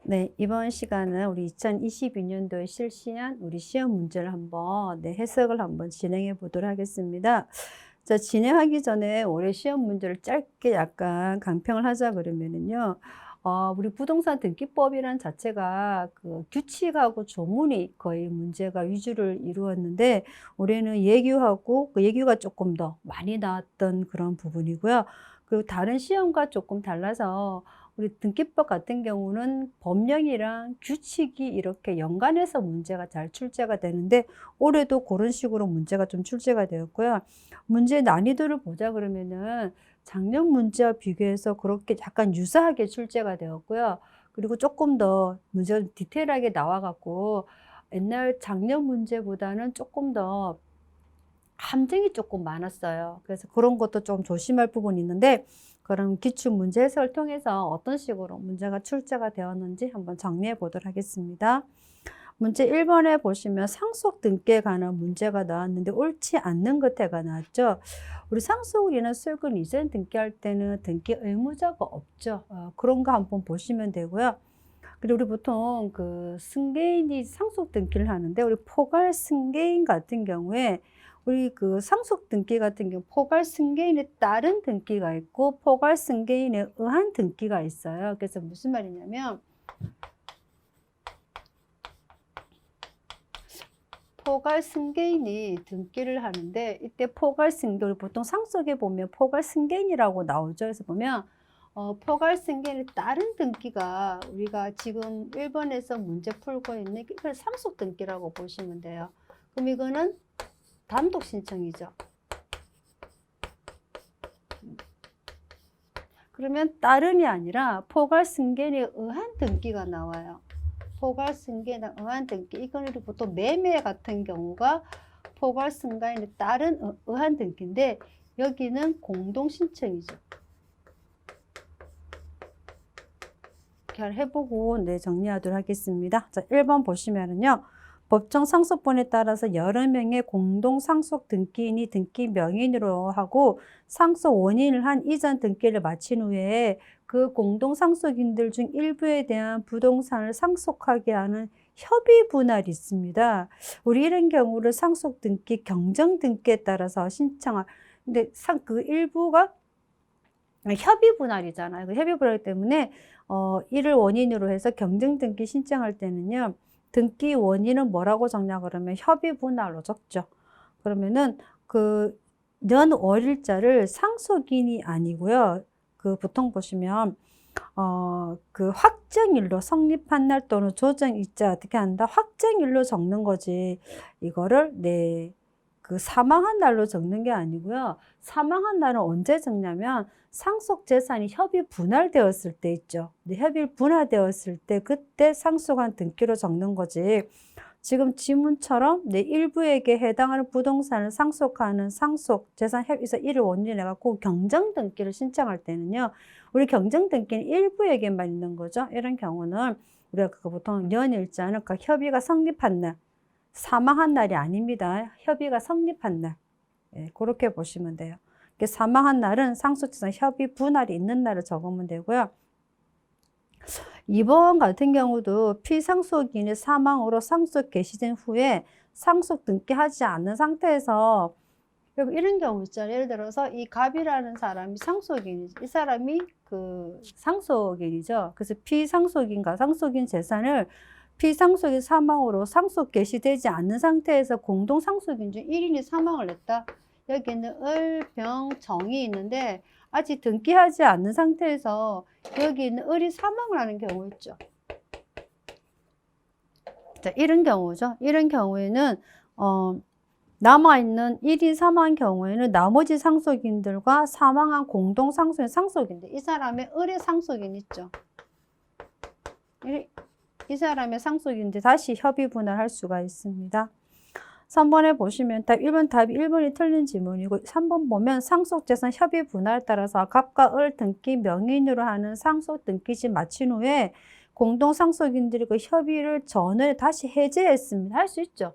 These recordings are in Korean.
네, 이번 시간은 우리 2022년도에 실시한 우리 시험 문제를 한번 해석을 한번 진행해 보도록 하겠습니다. 자, 진행하기 전에 올해 시험 문제를 짧게 약간 강평을 하자 그러면은요. 우리 부동산 등기법이란 자체가 그 규칙하고 조문이 거의 문제가 위주를 이루었는데 올해는 예규하고 그 예규가 조금 더 많이 나왔던 그런 부분이고요. 그리고 다른 시험과 조금 달라서 우리 등기법 같은 경우는 법령이랑 규칙이 이렇게 연관해서 문제가 잘 출제가 되는데 올해도 그런 식으로 문제가 좀 출제가 되었고요. 문제 난이도를 보자 그러면은 작년 문제와 비교해서 그렇게 약간 유사하게 출제가 되었고요. 그리고 조금 더 문제가 디테일하게 나와 갖고 옛날 작년 문제보다는 조금 더 함정이 조금 많았어요. 그래서 그런 것도 좀 조심할 부분이 있는데 그럼 기출 문제 해석을 통해서 어떤 식으로 문제가 출제가 되었는지 한번 정리해 보도록 하겠습니다. 문제 1번에 보시면 상속 등기에 관한 문제가 나왔는데 옳지 않는 것에가 나왔죠. 우리 상속이나 소유권 이전 등기할 때는 등기 의무자가 없죠. 그런 거 한번 보시면 되고요. 그리고 우리 보통 그 승계인이 상속 등기를 하는데 우리 포괄 승계인 같은 경우에 우리 그 상속 등기 같은 경우 포괄 승계인에 따른 등기가 있고 포괄 승계인에 의한 등기가 있어요. 그래서 무슨 말이냐면 포괄 승계인이 등기를 하는데 이때 포괄 승계 우리 보통 상속에 보면 포괄 승계인이라고 나오죠. 그래서 보면 포괄 승계인에 따른 등기가 우리가 지금 1번에서 문제 풀고 있는 이걸 상속 등기라고 보시면 돼요. 그럼 이거는 단독 신청이죠. 그러면 따른이 아니라 포괄 승계인에 의한 등기가 나와요. 포괄 승계인에 의한 등기. 이거는 보통 매매 같은 경우가 포괄 승계인에 따른 의한 등기인데 여기는 공동 신청이죠. 이렇게 해보고 정리하도록 하겠습니다. 자, 1번 보시면은요. 법정 상속본에 따라서 여러 명의 공동 상속 등기인이 등기 명의인으로 하고 상속 원인을 한 이전 등기를 마친 후에 그 공동 상속인들 중 일부에 대한 부동산을 상속하게 하는 협의 분할이 있습니다. 우리 이런 경우를 상속 등기, 경정 등기에 따라서 신청할 근데 그 일부가 협의 분할이잖아요. 그 협의 분할 때문에 이를 원인으로 해서 경정 등기 신청할 때는요. 등기 원인은 뭐라고 적냐 그러면 협의 분할로 적죠. 그러면은 그 연월일자를 상속인이 아니고요. 그 보통 보시면 그 확정일로 성립한 날 또는 조정일자 어떻게 한다? 확정일로 적는 거지. 이거를 그 사망한 날로 적는 게 아니고요. 사망한 날은 언제 적냐면 상속 재산이 협의 분할되었을 때 있죠. 협의 분할되었을 때 그때 상속한 등기로 적는 거지. 지금 지문처럼 내 일부에게 해당하는 부동산을 상속하는 상속 재산 협의서 이를 원인해 갖고 경정 등기를 신청할 때는요. 우리 경정 등기는 일부에게만 있는 거죠. 이런 경우는 우리가 그거 보통 연일자는 그 협의가 성립한 날, 사망한 날이 아닙니다. 협의가 성립한 날. 예, 그렇게 보시면 돼요. 사망한 날은 상속재산 협의 분할이 있는 날을 적으면 되고요. 2번 같은 경우도 피상속인의 사망으로 상속 개시된 후에 상속 등기하지 않는 상태에서 이런 경우 있잖아요. 예를 들어서 이 갑이라는 사람이 상속인이죠. 이 사람이 그 상속인이죠. 그래서 피상속인과 상속인 재산을 피상속인 사망으로 상속 개시되지 않는 상태에서 공동 상속인 중 1인이 사망을 했다. 여기는 을, 병, 정이 있는데 아직 등기하지 않는 상태에서 여기 있는 을이 사망을 하는 경우 있죠. 자, 이런 경우죠. 이런 경우에는 남아있는 1인 사망한 경우에는 나머지 상속인들과 사망한 공동 상속인들 이 사람의 을의 상속인 있죠. 이 사람의 상속인들 다시 협의 분할할 수가 있습니다. 3번에 보시면 답 1번 답이 1번이 틀린 지문이고 3번 보면 상속재산 협의 분할에 따라서 갑과 을 등기 명의인으로 하는 상속 등기지 마친 후에 공동 상속인들이 그 협의를 전에 다시 해제했습니다. 할 수 있죠.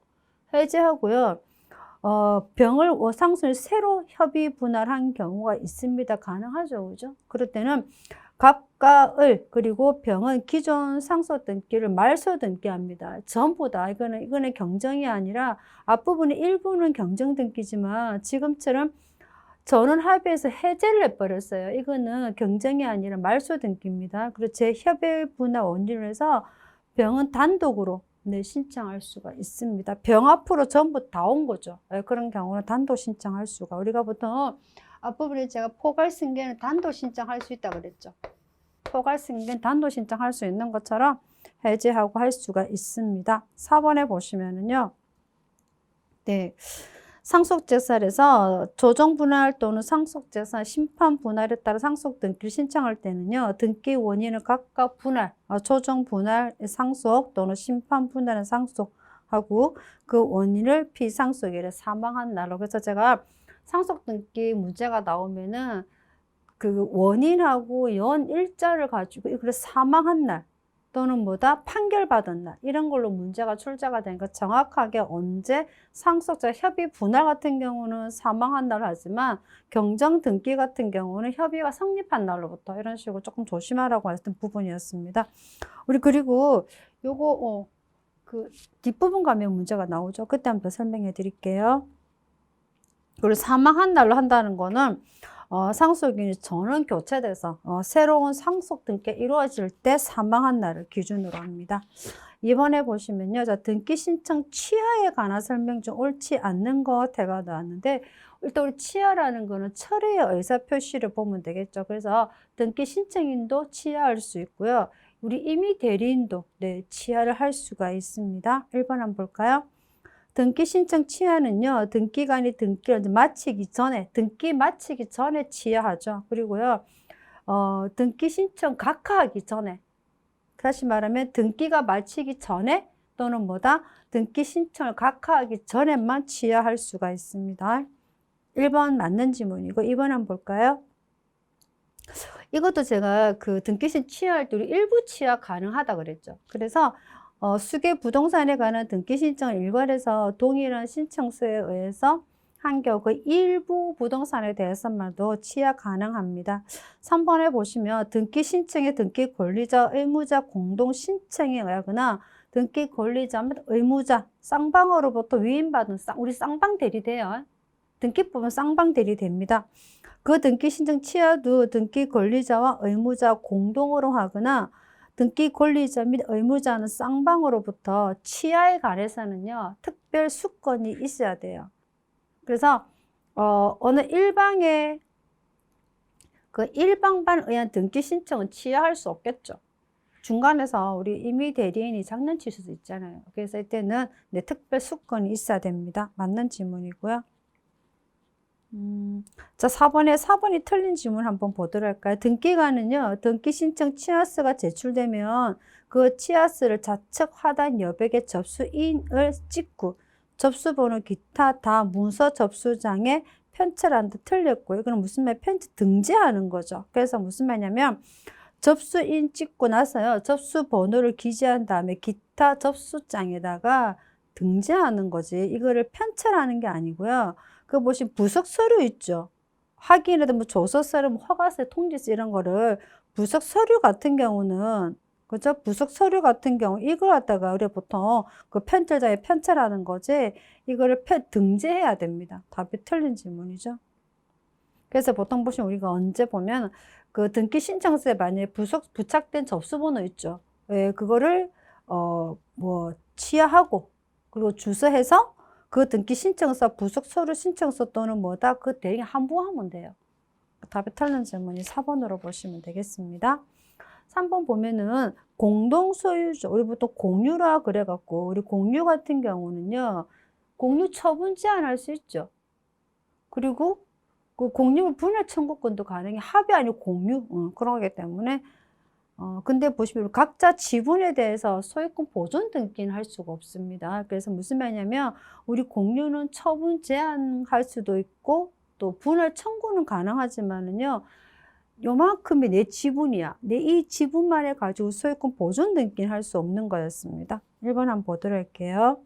해제하고요. 병을 상속을 새로 협의 분할한 경우가 있습니다. 가능하죠. 그죠? 그럴 때는 갑과 을 그리고 병은 기존 상속 등기를 말소 등기합니다. 전부 다 이거는 경정이 아니라 앞부분의 일부는 경정 등기지만 지금처럼 전원 합의해서 해제를 해버렸어요. 이거는 경정이 아니라 말소 등기입니다. 그리고 재협의 분할 원인으로 해서 병은 단독으로 신청할 수가 있습니다. 병 앞으로 전부 다 온 거죠. 그런 경우는 단독 신청할 수가. 우리가 보통 앞부분에 제가 포괄승계는 단독 신청할 수 있다고 그랬죠. 포괄승계는 단독 신청할 수 있는 것처럼 해제하고 할 수가 있습니다. 4번에 보시면은요. 네. 상속재산에서 조정분할 또는 상속재산 심판분할에 따라 상속등기를 신청할 때는요. 등기 원인을 각각 분할, 조정분할 상속 또는 심판분할의 상속하고 그 원인을 피상속일에 사망한 날로. 그래서 제가 상속등기 문제가 나오면은 그 원인하고 연 일자를 가지고 이걸 사망한 날 또는 뭐다 판결받은 날 이런 걸로 문제가 출제가 되니까 정확하게 언제 상속자 협의 분할 같은 경우는 사망한 날 하지만 경정 등기 같은 경우는 협의가 성립한 날로부터 이런 식으로 조금 조심하라고 했던 부분이었습니다. 우리 그리고 요거 그 뒷부분 가면 문제가 나오죠. 그때 한번 설명해 드릴게요. 그리고 사망한 날로 한다는 거는 상속인이 전원 교체돼서 새로운 상속 등기가 이루어질 때 사망한 날을 기준으로 합니다. 이번에 보시면요. 자, 등기 신청 취하에 관한 설명 중 옳지 않는 것 해가 나왔는데 일단 우리 취하라는 거는 철회의 의사 표시를 보면 되겠죠. 그래서 등기 신청인도 취하할 수 있고요. 우리 임의 대리인도 취하를 할 수가 있습니다. 1번 한번 볼까요? 등기 신청 취하는요, 등기관이 등기를 마치기 전에, 등기 마치기 전에 취하하죠. 그리고요, 등기 신청 각하하기 전에, 다시 말하면 등기가 마치기 전에 또는 뭐다? 등기 신청을 각하하기 전에만 취하할 수가 있습니다. 1번 맞는 지문이고, 2번 한번 볼까요? 이것도 제가 그 등기 신청 취하할 때 우리 일부 취하 가능하다 그랬죠. 그래서 수개 부동산에 관한 등기 신청을 일괄해서 동일한 신청서에 의해서 한 경우 그 일부 부동산에 대해서만도 취하 가능합니다. 3번에 보시면 등기 신청의 등기 권리자, 의무자 공동 신청에 의하거나 등기 권리자 및 의무자 쌍방으로부터 위임받은 우리 쌍방 대리돼요. 등기법은 쌍방 대리됩니다. 그 등기 신청 취하도 등기 권리자와 의무자 공동으로 하거나 등기 권리자 및 의무자는 쌍방으로부터 취하에 관해서는요, 특별 수건이 있어야 돼요. 그래서, 어느 일방의 그 일방만 의한 등기 신청은 취하할 수 없겠죠. 중간에서 우리 임의 대리인이 장난칠 수도 있잖아요. 그래서 이때는 특별 수건이 있어야 됩니다. 맞는 질문이고요. 자, 4번이 틀린 질문 한번 보도록 할까요? 등기관은요, 등기 신청 취하서가 제출되면 그 취하서를 좌측 하단 여백의 접수인을 찍고 접수번호 기타 다 문서 접수장에 편철한다. 틀렸고요. 이건 무슨 말? 등재하는 거죠. 그래서 무슨 말이냐면 접수인 찍고 나서요, 접수번호를 기재한 다음에 기타 접수장에다가 등재하는 거지. 이거를 편철하는 게 아니고요. 그 보신 부속 서류 있죠. 확인이라든 뭐 조서서류, 뭐 허가서, 통지서 이런 거를 부속 서류 같은 경우는 그죠? 부속 서류 같은 경우 이걸 갖다가 우리 보통 그 편철장에 편철하는 거지. 이거를 등재해야 됩니다. 답이 틀린 질문이죠. 그래서 보통 보시면 우리가 언제 보면 그 등기 신청서에 만약에 부착된 접수번호 있죠. 예, 그거를 뭐 취하하고 그리고 주소해서 그 등기 신청서, 부속 서류 신청서 또는 뭐다 그 대행 함부하면 돼요. 답이 틀린 질문이 4번으로 보시면 되겠습니다. 3번 보면은 공동 소유죠. 우리 보통 공유라 그래갖고 우리 공유 같은 경우는요, 공유 처분 제한할 수 있죠. 그리고 그 공유물 분할 청구권도 가능해. 합의 아니고 공유 그러기 때문에. 근데 보시면 각자 지분에 대해서 소유권 보존 등기는 할 수가 없습니다. 그래서 무슨 말이냐면 우리 공유는 처분 제한할 수도 있고 또 분할 청구는 가능하지만은요, 요만큼이 내 지분이야. 내 이 지분만을 가지고 소유권 보존 등기는 할 수 없는 거였습니다. 1번 한번 보도록 할게요.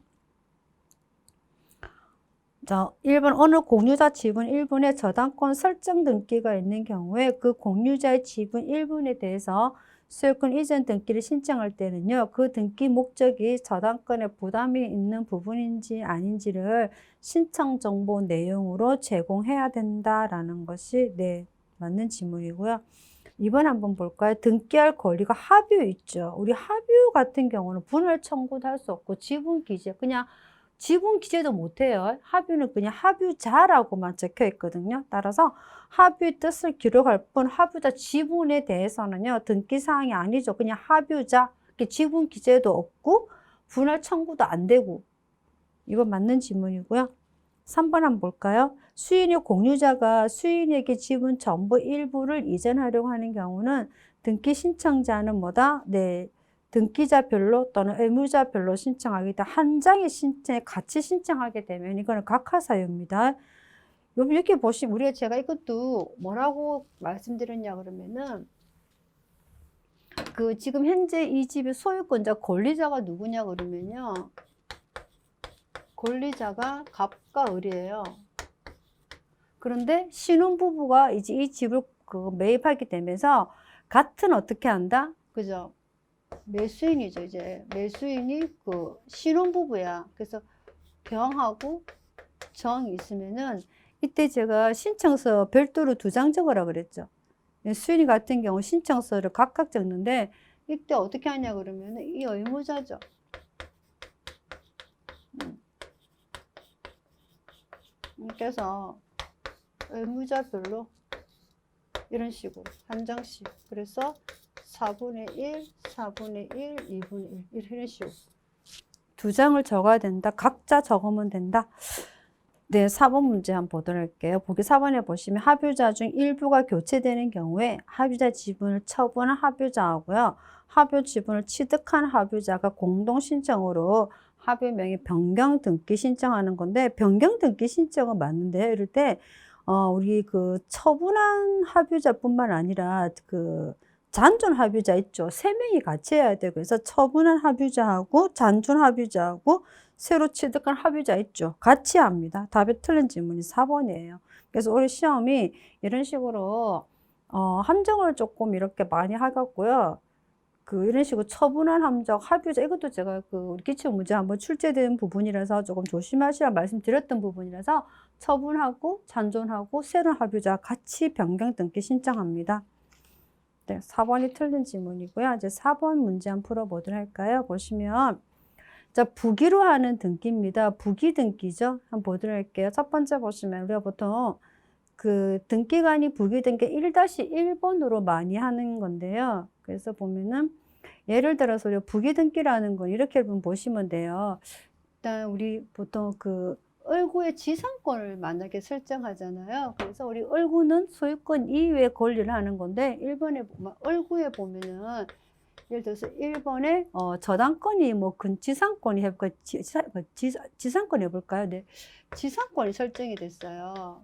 자, 1번 어느 공유자 지분 1분의 저당권 설정 등기가 있는 경우에 그 공유자의 지분 1분에 대해서 소유권 이전 등기를 신청할 때는요, 그 등기 목적이 저당권에 부담이 있는 부분인지 아닌지를 신청 정보 내용으로 제공해야 된다라는 것이 네, 맞는 질문이고요. 2번 한번 볼까요? 등기할 권리가 합유 있죠. 우리 합유 같은 경우는 분할 청구도 할 수 없고 지분 기재 그냥 지분 기재도 못해요. 합유는 그냥 합유자라고만 적혀 있거든요. 따라서 합유의 뜻을 기록할 뿐 합유자 지분에 대해서는요. 등기사항이 아니죠. 그냥 합유자. 지분 기재도 없고 분할 청구도 안 되고. 이건 맞는 질문이고요. 3번 한번 볼까요? 수인이 공유자가 수인에게 지분 전부 일부를 이전하려고 하는 경우는 등기 신청자는 뭐다? 네. 등기자별로 또는 의무자별로 신청하기다. 한 장의 신청에 같이 신청하게 되면 이거는 각하사유입니다. 여기 보시면 우리가 제가 이것도 뭐라고 말씀드렸냐 그러면은 그 지금 현재 이 집의 소유권자 권리자가 누구냐 그러면요. 권리자가 갑과 을이에요. 그런데 신혼부부가 이제 이 집을 매입하게 되면서 같은 어떻게 한다? 그죠? 매수인이죠. 이제 매수인이 그 신혼부부야. 그래서 병하고 정이 있으면은 이때 제가 신청서 별도로 2장 적으라 그랬죠. 수인이 같은 경우 신청서를 각각 적는데 이때 어떻게 하냐 그러면 이 의무자죠. 그래서 의무자별로 이런 식으로 한 장씩 그래서 4분의 1, 4분의 1, 2분의 1 이런 식으로 2장을 적어야 된다. 각자 적으면 된다. 네, 4번 문제 한번 보도록 할게요. 보기 4번에 보시면 합유자 중 일부가 교체되는 경우에 합유자 지분을 처분한 합유자하고요. 합유 지분을 취득한 합유자가 공동 신청으로 합유 명의 변경 등기 신청하는 건데 변경 등기 신청은 맞는데요. 이럴 때 우리 그 처분한 합유자뿐만 아니라 그 잔존 합유자 있죠. 3명이 같이 해야 돼요. 그래서 처분한 합유자하고 잔존 합유자하고 새로 취득한 합유자 있죠. 같이 합니다. 답이 틀린 질문이 4번이에요. 그래서 우리 시험이 이런 식으로 함정을 조금 이렇게 많이 하겠고요. 이런 식으로 처분한 함정, 합유자 이것도 제가 우리 기출 문제 한번 출제된 부분이라서 조금 조심하시라 말씀드렸던 부분이라서 처분하고 잔존하고 새로운 합유자 같이 변경 등기 신청합니다. 네, 4번이 틀린 질문이고요. 이제 4번 문제 한번 풀어보도록 할까요? 보시면 자, 부기로 하는 등기입니다. 부기 등기죠. 한번 보도록 할게요. 첫 번째 보시면 우리가 보통 그 등기관이 부기 등기 1-1번으로 많이 하는 건데요. 그래서 보면은 예를 들어서 우리가 부기 등기라는 건 이렇게 보시면 돼요. 일단 우리 보통 그 을구의 지상권을 만약에 설정하잖아요. 그래서 우리 을구는 소유권 이외의 권리를 하는 건데 1번에 보면 을구에 보면은 예를 들어서 1번에 저당권이 뭐 지상권이 해볼까 지상권 해볼까요? 네, 지상권이 설정이 됐어요.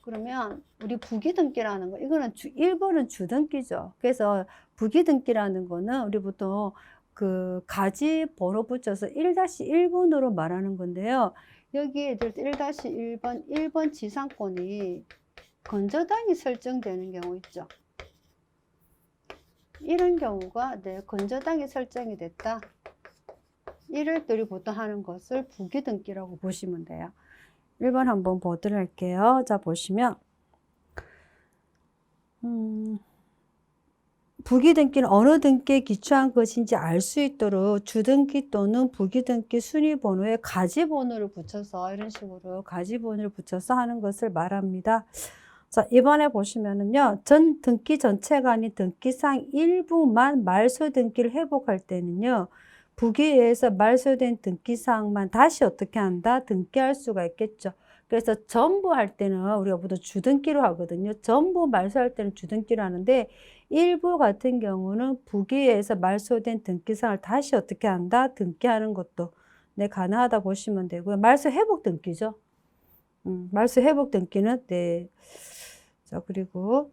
그러면 우리 부기등기라는 거 이거는 1번은 주등기죠. 그래서 부기등기라는 거는 우리 보통 그 가지 번호 붙여서 1-1번으로 말하는 건데요. 여기에 1-1번 1번 지상권이 건저당이 설정되는 경우 있죠. 이런 경우가 네, 건저당이 설정이 됐다. 이를 우리 보통 하는 것을 부기등기라고 보시면 돼요. 1번 한번 보도록 할게요. 자, 보시면 부기등기는 어느 등기에 기초한 것인지 알 수 있도록 주등기 또는 부기등기 순위번호에 가지번호를 붙여서 이런 식으로 가지번호를 붙여서 하는 것을 말합니다. 자, 이번에 보시면은요, 전 등기 전체가 아닌 등기상 일부만 말소 등기를 회복할 때는요, 부기에서 말소된 등기사항만 다시 어떻게 한다? 등기할 수가 있겠죠. 그래서 전부 할 때는 우리가 보통 주등기로 하거든요. 전부 말소할 때는 주등기로 하는데 일부 같은 경우는 부기에서 말소된 등기사항을 다시 어떻게 한다? 등기하는 것도 네, 가능하다 보시면 되고요. 말소 회복 등기죠. 말소 회복 등기는 네. 자, 그리고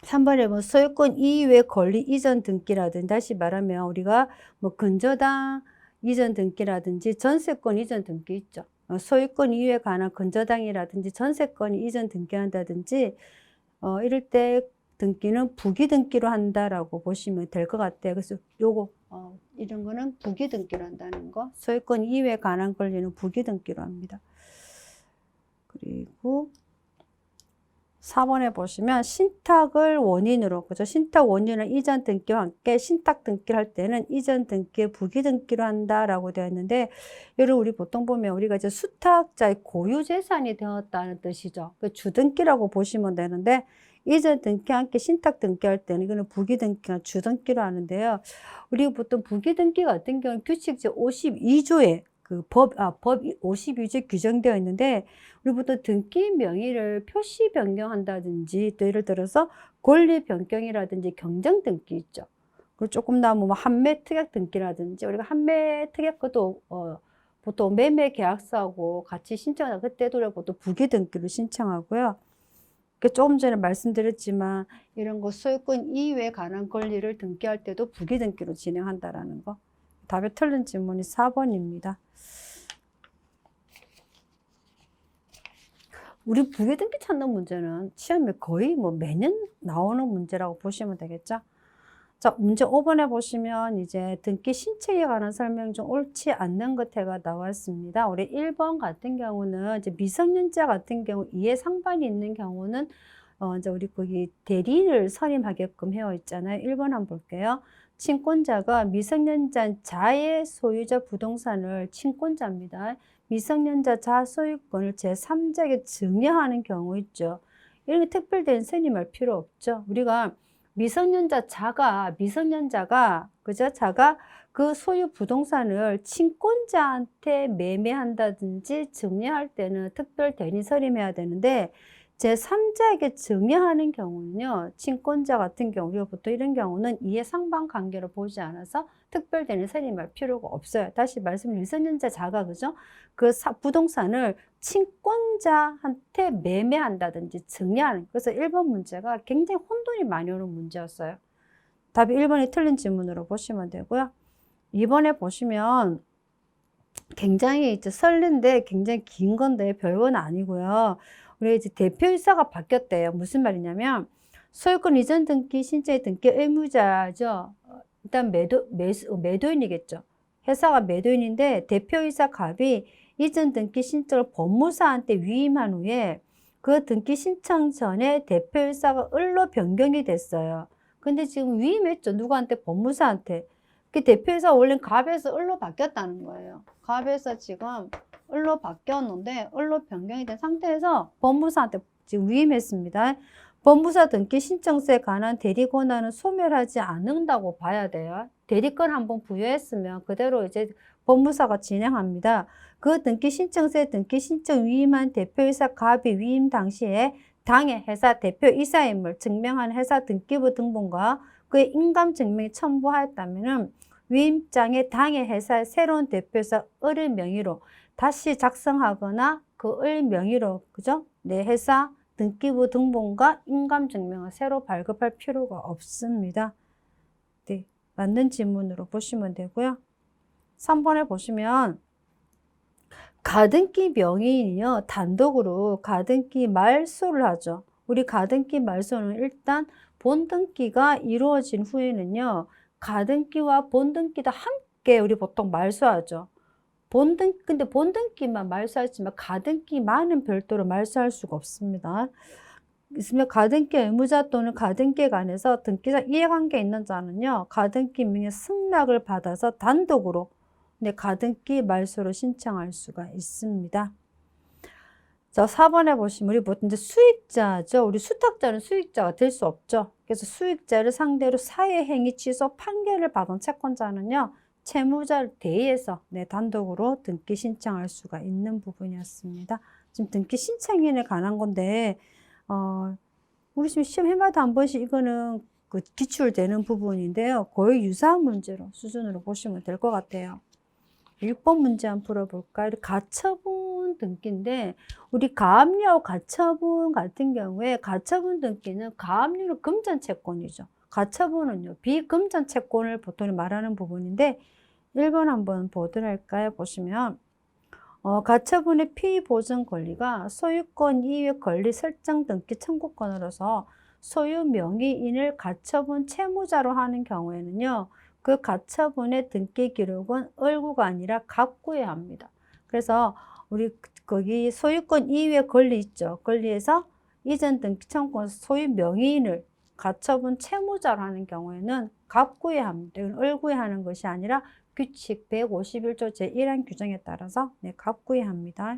3번에 뭐 소유권 이외 권리 이전 등기라든지 다시 말하면 우리가 뭐 근저당 이전 등기라든지 전세권 이전 등기 있죠. 소유권 이유에 관한 근저당이라든지 전세권이 이전 등기한다든지 이럴 때 등기는 부기 등기로 한다라고 보시면 될 것 같아요. 그래서 요거 이런 거는 부기 등기로 한다는 거. 소유권 이유에 관한 권리는 부기 등기로 합니다. 그리고 4번에 보시면 신탁을 원인으로, 그죠? 신탁 원인은 이전 등기와 함께 신탁 등기를 할 때는 이전 등기에 부기 등기로 한다라고 되어 있는데, 여러분 우리 보통 보면 우리가 이제 수탁자의 고유 재산이 되었다는 뜻이죠. 그 주등기라고 보시면 되는데, 이전 등기와 함께 신탁 등기할 때는 이거는 부기 등기나 주등기로 하는데요. 우리가 보통 부기 등기 같은 경우는 규칙 제52조에 법 52조에 규정되어 있는데, 우리 보통 등기 명의를 표시 변경한다든지 또 예를 들어서 권리 변경이라든지 경정 등기 있죠. 그리고 조금 나면 뭐 한매 특약 등기라든지 우리가 한매 특약 것도 보통 매매 계약서하고 같이 신청하다 그때도 보통 부기 등기를 신청하고요. 조금 전에 말씀드렸지만 이런 거 소유권 이외에 관한 권리를 등기할 때도 부기 등기로 진행한다라는 거. 답이 틀린 질문이 4번입니다. 우리 부기 등기 찾는 문제는 시험에 거의 뭐 매년 나오는 문제라고 보시면 되겠죠. 자, 문제 5번에 보시면 이제 등기 신청에 관한 설명 중 옳지 않는 것가 나왔습니다. 우리 1번 같은 경우는 이제 미성년자 같은 경우 이해 상반이 있는 경우는 이제 우리 거기 대리인을 선임하게끔 되어 있잖아요. 1번 한번 볼게요. 친권자가 미성년자 자의 소유자 부동산을 친권자입니다. 미성년자 자 소유권을 제3자에게 증여하는 경우 있죠. 이런 게 특별된 선임할 필요 없죠. 우리가 미성년자가 그죠? 자가 그 소유 부동산을 친권자한테 매매한다든지 증여할 때는 특별 대리인 선임해야 되는데 제3자에게 증여하는 경우는요, 친권자 같은 경우, 우리가 보통 이런 경우는 이해상반 관계로 보지 않아서 특별 대리인 선임할 필요가 없어요. 다시 말씀드리면 미성년자 자가, 그죠? 그 부동산을 친권자한테 매매한다든지 증여하는, 그래서 1번 문제가 굉장히 혼돈이 많이 오는 문제였어요. 답이 1번이 틀린 질문으로 보시면 되고요. 2번에 보시면 굉장히 이제 설린데 굉장히 긴 건데 별건 아니고요. 우리 이제 대표이사가 바뀌었대요. 무슨 말이냐면 소유권 이전 등기 신청 등기 의무자죠. 일단 매도인이겠죠. 회사가 매도인인데 대표이사 갑이 이전 등기 신청을 법무사한테 위임한 후에 그 등기 신청 전에 대표이사가 을로 변경이 됐어요. 근데 지금 위임했죠. 누구한테? 법무사한테. 그 대표이사 원래 갑에서 을로 바뀌었다는 거예요. 갑에서 지금 을로 바뀌었는데 을로 변경이 된 상태에서 법무사한테 지금 위임했습니다. 법무사 등기 신청서에 관한 대리 권한은 소멸하지 않는다고 봐야 돼요. 대리권 한번 부여했으면 그대로 이제 법무사가 진행합니다. 그 등기 신청서에 등기 신청 위임한 대표이사 갑이 위임 당시에 당해 회사 대표이사임을 증명하는 회사 등기부 등본과 그의 인감 증명이 첨부하였다면은 위임장에 당해 회사의 새로운 대표이사 을의 명의로 다시 작성하거나 그 을 명의로, 그죠? 내 회사 등기부 등본과 인감 증명을 새로 발급할 필요가 없습니다. 네, 맞는 질문으로 보시면 되고요. 3번에 보시면 가등기 명의인이요, 단독으로 가등기 말소를 하죠. 우리 가등기 말소는 일단 본등기가 이루어진 후에는요, 가등기와 본등기도 함께 우리 보통 말소하죠. 근데 본등기만 말소하지만 가등기만은 별도로 말소할 수가 없습니다. 있으면 가등기 의무자 또는 가등기에 관해서 등기자 이해관계 있는 자는요, 가등기 명의 승낙을 받아서 단독으로 가등기 말소를 신청할 수가 있습니다. 자, 4번에 보시면 우리 보통 이제 수익자죠. 우리 수탁자는 수익자가 될 수 없죠. 그래서 수익자를 상대로 사회행위 취소 판결을 받은 채권자는요, 채무자를 대의해서 단독으로 등기 신청할 수가 있는 부분이었습니다. 지금 등기 신청인에 관한 건데 우리 지금 시험 해마다 한 번씩 이거는 그 기출되는 부분인데요. 거의 유사한 문제로 수준으로 보시면 될 것 같아요. 6번 문제 한번 풀어볼까요? 가처분 등기인데 우리 가압류 가처분 같은 경우에 가처분 등기는 가압류는 금전 채권이죠. 가처분은요, 비금전 채권을 보통 말하는 부분인데 1번 한번 보도록 할까요? 보시면 가처분의 피보증 권리가 소유권 이외 권리 설정 등기 청구권으로서 소유 명의인을 가처분 채무자로 하는 경우에는요, 그 가처분의 등기 기록은 을구가 아니라 갑구에 합니다. 그래서 우리 거기 소유권 이외 권리 있죠. 권리에서 이전 등기 청구권 소유 명의인을 가처분 채무자로 하는 경우에는 갑구에 합니다. 이건 을구에 하는 것이 아니라 규칙 151조 제1항 규정에 따라서 갑구에 합니다.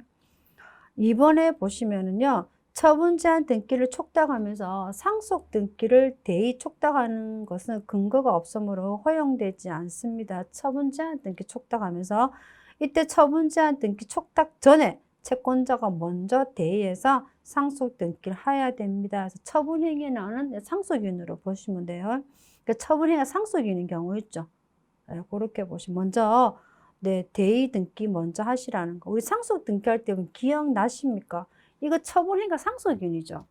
이번에 보시면은요, 처분 제한 등기를 촉탁하면서 상속 등기를 대의 촉탁하는 것은 근거가 없으므로 허용되지 않습니다. 처분 제한 등기 촉탁하면서 이때 처분 제한 등기 촉탁 전에 채권자가 먼저 대의해서 상속 등기를 해야 됩니다. 그래서 처분 행위에 나오는 상속인으로 보시면 돼요. 그러니까 처분 행위가 상속인인 경우 있죠. 네, 그렇게 보시면 먼저 대의 등기 먼저 하시라는 거. 우리 상속 등기할 때 기억나십니까? 이거 처분행위가 상속인이죠.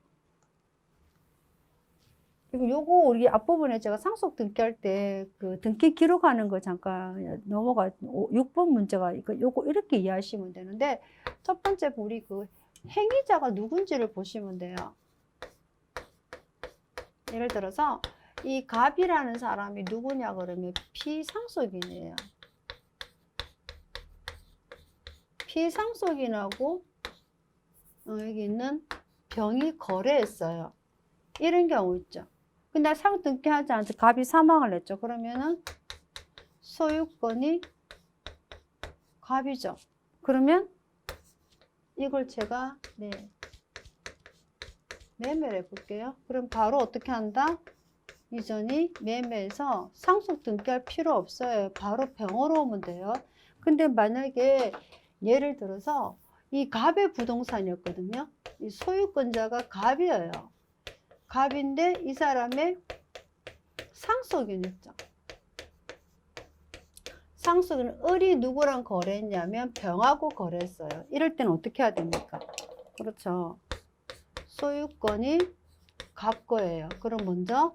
그리고 요거 우리 앞부분에 제가 상속 등기할 때 그 등기 기록하는 거 잠깐 넘어가 6번 문제가 요거 이렇게 이해하시면 되는데, 첫 번째 우리 그 행위자가 누군지를 보시면 돼요. 예를 들어서 이 갑이라는 사람이 누구냐 그러면 피상속인이에요. 피상속인하고 여기 있는 병이 거래했어요. 이런 경우 있죠. 근데 상속 등기하지 않아서 갑이 사망을 했죠. 그러면은 소유권이 갑이죠. 그러면 이걸 제가 매매를 해볼게요. 그럼 바로 어떻게 한다? 이전이 매매해서 상속 등기할 필요 없어요. 바로 병으로 오면 돼요. 근데 만약에 예를 들어서 이 갑의 부동산이었거든요. 이 소유권자가 갑이에요. 갑인데 이 사람의 상속인이었죠. 상속인은 을이 누구랑 거래했냐면 병하고 거래했어요. 이럴 때는 어떻게 해야 됩니까? 그렇죠. 소유권이 갑 거예요. 그럼 먼저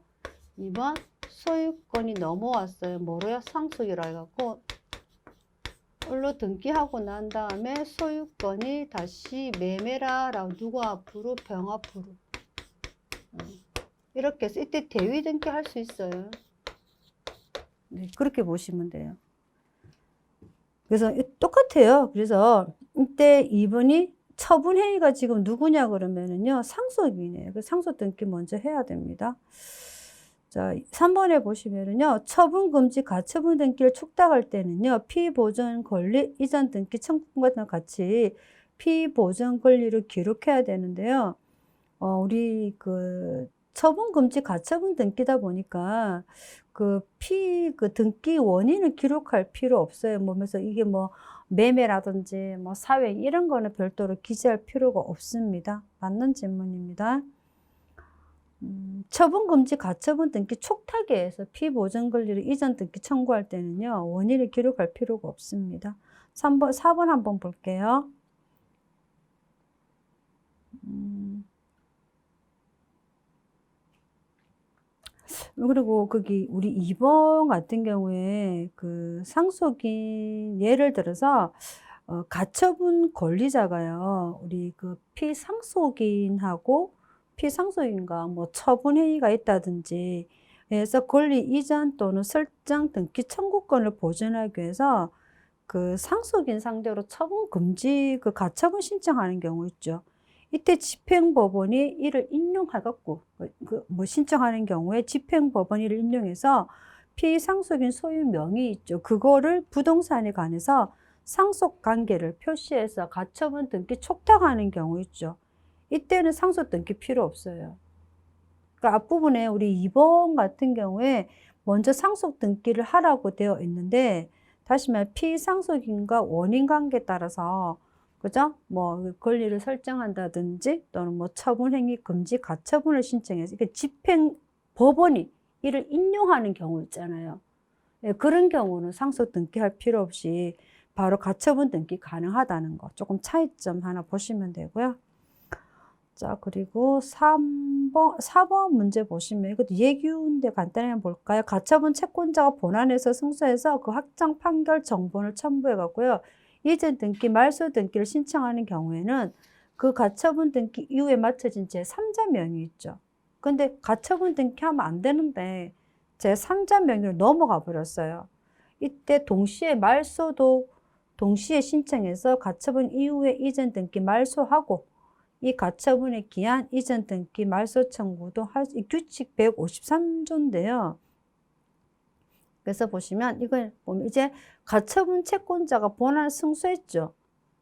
2번 소유권이 넘어왔어요. 뭐로요? 상속이라 해갖고 을로 등기하고 난 다음에 소유권이 다시 매매라 라고 누구 앞으로? 병 앞으로. 이렇게 해서 이때 대위 등기할 수 있어요. 네, 그렇게 보시면 돼요. 그래서 똑같아요. 그래서 이때 2번이 처분행위가 지금 누구냐 그러면은요, 상속인이에요. 그 상속 등기 먼저 해야 됩니다. 자, 3번에 보시면은요, 처분 금지 가처분 등기를 촉탁할 때는요, 피보전 권리 이전 등기 청구권과 같이 피보전 권리를 기록해야 되는데요. 우리 그 처분 금지 가처분 등기다 보니까 그 등기 원인을 기록할 필요 없어요. 그래서 이게 뭐 매매라든지 뭐 사회 이런 거는 별도로 기재할 필요가 없습니다. 맞는 질문입니다. 처분 금지 가처분 등기 촉탁에 의해서 피보전 권리를 이전 등기 청구할 때는요, 원인을 기록할 필요가 없습니다. 4번 한번 볼게요. 그리고 거기 우리 2번 같은 경우에 그 상속인 예를 들어서 가처분 권리자가요, 우리 그 피상속인하고 피상속인과 뭐 처분 행위가 있다든지 해서 권리 이전 또는 설정 등기 청구권을 보존하기 위해서 그 상속인 상대로 처분 금지 그 가처분 신청하는 경우 있죠. 이때 집행법원이 이를 인용해갖고 뭐 신청하는 경우에 집행법원이 이를 인용해서 피상속인 소유 명의 있죠. 그거를 부동산에 관해서 상속 관계를 표시해서 가처분 등기 촉탁하는 경우 있죠. 이때는 상속 등기 필요 없어요. 그러니까 앞부분에 우리 2번 같은 경우에 먼저 상속 등기를 하라고 되어 있는데, 다시 말해 피상속인과 원인 관계에 따라서 그죠? 뭐 권리를 설정한다든지 또는 뭐 처분행위 금지 가처분을 신청해서 이게 집행법원이 이를 인용하는 경우 있잖아요. 예, 그런 경우는 상속 등기할 필요 없이 바로 가처분 등기 가능하다는 거, 조금 차이점 하나 보시면 되고요. 자, 그리고 4번 문제 보시면 이것도 예규인데 간단히 한번 볼까요? 가처분 채권자가 본안에서 승소해서 그 확정 판결 정본을 첨부해 갖고요. 이전 등기, 말소 등기를 신청하는 경우에는 그 가처분 등기 이후에 맞춰진 제3자 명의 있죠. 근데 가처분 등기하면 안 되는데 제3자 명의로 넘어가 버렸어요. 이때 동시에 말소도 동시에 신청해서 가처분 이후에 이전 등기 말소하고 이 가처분에 기한 이전 등기 말소 청구도 할 규칙 153조인데요. 그래서 보시면 이걸 보면 이제 가처분 채권자가 본안을 승소했죠.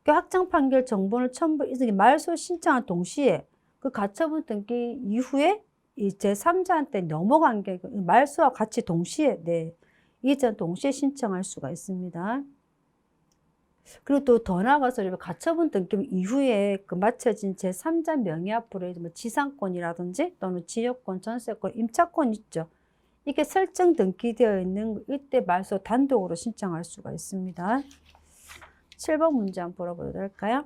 그 확정 판결 정본을 첨부 이전에 말소 신청한 동시에 그 가처분 등기 이후에 이제 3자한테 넘어간 게 말소와 같이 동시에 이전 동시에 신청할 수가 있습니다. 그리고 또 더 나아가서 가처분 등기 이후에 그 맞춰진 제3자 명의 앞으로 뭐 지상권이라든지 또는 지역권, 전세권, 임차권 있죠. 이게 설정 등기되어 있는 이때 말소 단독으로 신청할 수가 있습니다. 7번 문제 한번 풀어보도록 할까요?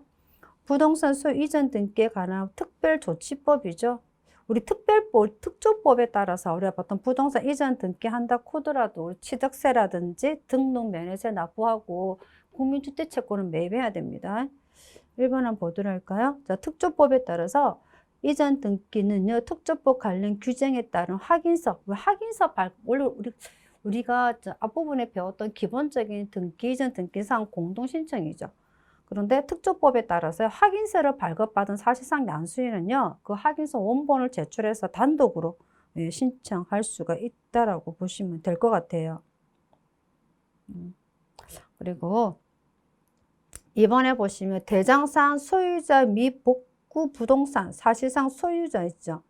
부동산 소유 이전 등기에 관한 특별조치법이죠. 우리 특조법에 따라서 우리가 보통 부동산 이전 등기한다 하더라도 취득세라든지 등록 면허세 납부하고 국민주택채권을 매입해야 됩니다. 1번 한번 보도록 할까요? 자, 특조법에 따라서 이전 등기는요, 특조법 관련 규정에 따른 확인서 원래 우리가 앞부분에 배웠던 기본적인 등기 이전 등기상 공동신청이죠. 그런데 특조법에 따라서 확인서를 발급받은 사실상 양수인은요, 그 확인서 원본을 제출해서 단독으로 신청할 수가 있다라고 보시면 될 것 같아요. 그리고 이번에 보시면 대장상 소유자 및 복구 부동산 사실상 소유자 있죠.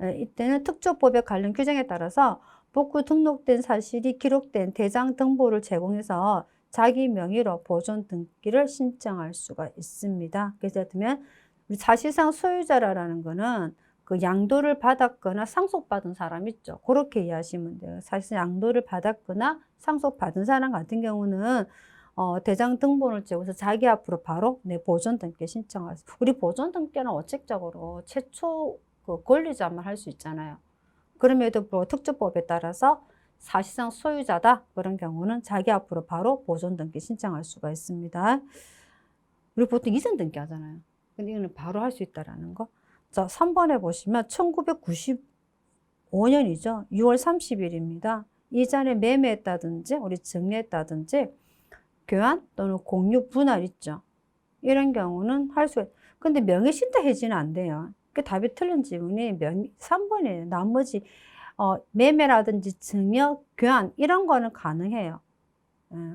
이때는 특조법에 관련 규정에 따라서 복구 등록된 사실이 기록된 대장 등본을 제공해서 자기 명의로 보존 등기를 신청할 수가 있습니다. 그래서 예를 들면 사실상 소유자라는 거는 그 양도를 받았거나 상속받은 사람 있죠. 그렇게 이해하시면 돼요. 사실상 양도를 받았거나 상속받은 사람 같은 경우는 대장 등본을 제공해서 자기 앞으로 바로 보존 등기 신청할 수. 우리 보존 등기는 원칙적으로 최초 그 권리자만 할 수 있잖아요. 그럼에도 불구하고 특조법에 따라서 사실상 소유자다 그런 경우는 자기 앞으로 바로 보존 등기 신청할 수가 있습니다. 우리 보통 이전 등기 하잖아요. 근데 이거는 바로 할 수 있다라는 거. 자, 3번에 보시면 1995년이죠. 6월 30일입니다. 이전에 매매했다든지 우리 증여했다든지 교환 또는 공유 분할 있죠. 이런 경우는 할 수, 근데 명의신탁 해지는 안 돼요. 그 답이 틀린 지문이 3번이에요. 나머지 매매라든지 증여, 교환 이런 거는 가능해요.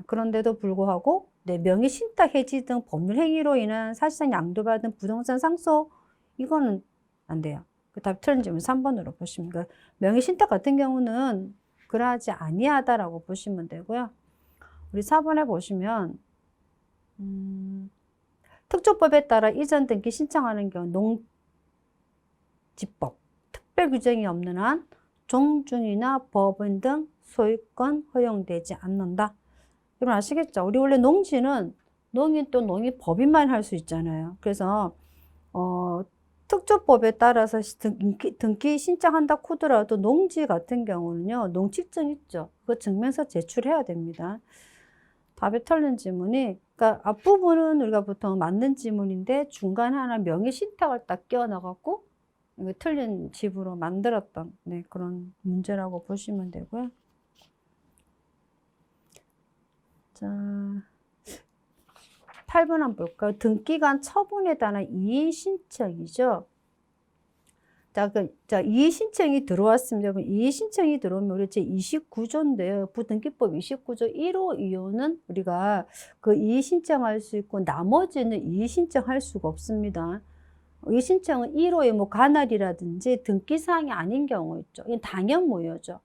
그런데도 불구하고 명의신탁 해지 등 법률 행위로 인한 사실상 양도받은 부동산 상속 이거는 안 돼요. 그 답이 틀린 지문 3번으로 보시면 그러니까 명의신탁 같은 경우는 그러하지 아니하다라고 보시면 되고요. 우리 4번에 보시면 특조법에 따라 이전 등기 신청하는 경우 농지법 특별 규정이 없는 한 종중이나 법인 등 소유권 허용되지 않는다. 여러분 아시겠죠? 우리 원래 농지는 농인 또 농인법인만 할 수 있잖아요. 그래서 특조법에 따라서 등기 신청한다 하더라도 농지 같은 경우는요. 농취증 있죠. 그 증명서 제출해야 됩니다. 답이 틀린 지문이 그러니까 앞부분은 우리가 보통 맞는 지문인데 중간에 하나 명의신탁을 딱 끼워 넣어갖고 틀린 집으로 만들었던 그런 문제라고 보시면 되고요. 자, 8번 한번 볼까요? 등기간 처분에 관한 이의 신청이죠. 자, 이의 신청이 들어왔습니다. 이의 신청이 들어오면 우리 제 29조인데요. 부등기법 29조 1호 2호는 우리가 그 이의 신청할 수 있고 나머지는 이의 신청할 수가 없습니다. 이 신청은 1호의 뭐 관할이라든지 등기사항이 아닌 경우 있죠. 이건 당연무효죠.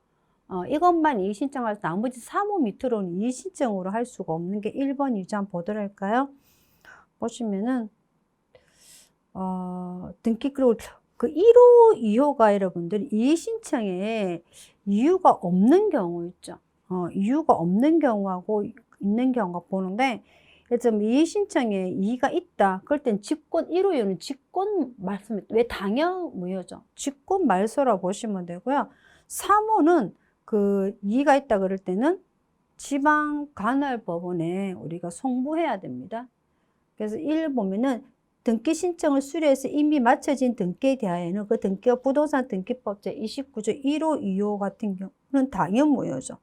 이것만 이의 신청할 수, 나머지 3호 밑으로는 이의 신청으로 할 수가 없는 게 1번, 2조 한번 보도록 할까요? 보시면은, 등기, 그리고 그 1호, 2호가 여러분들 이의 신청에 이유가 없는 경우 있죠. 이유가 없는 경우하고 있는 경우가 보는데, 예를 들면 이의 신청에 이의가 있다. 그럴 땐 직권 1호유는 직권 말소, 왜 당연 무효죠. 직권 말소라고 보시면 되고요. 3호는 그 이의가 있다 그럴 때는 지방간헐법원에 우리가 송부해야 됩니다. 그래서 1 보면은 등기 신청을 수료해서 이미 마쳐진 등기에 대하여는 그 등기가 부동산 등기법 제29조 1호, 2호 같은 경우는 당연 무효죠.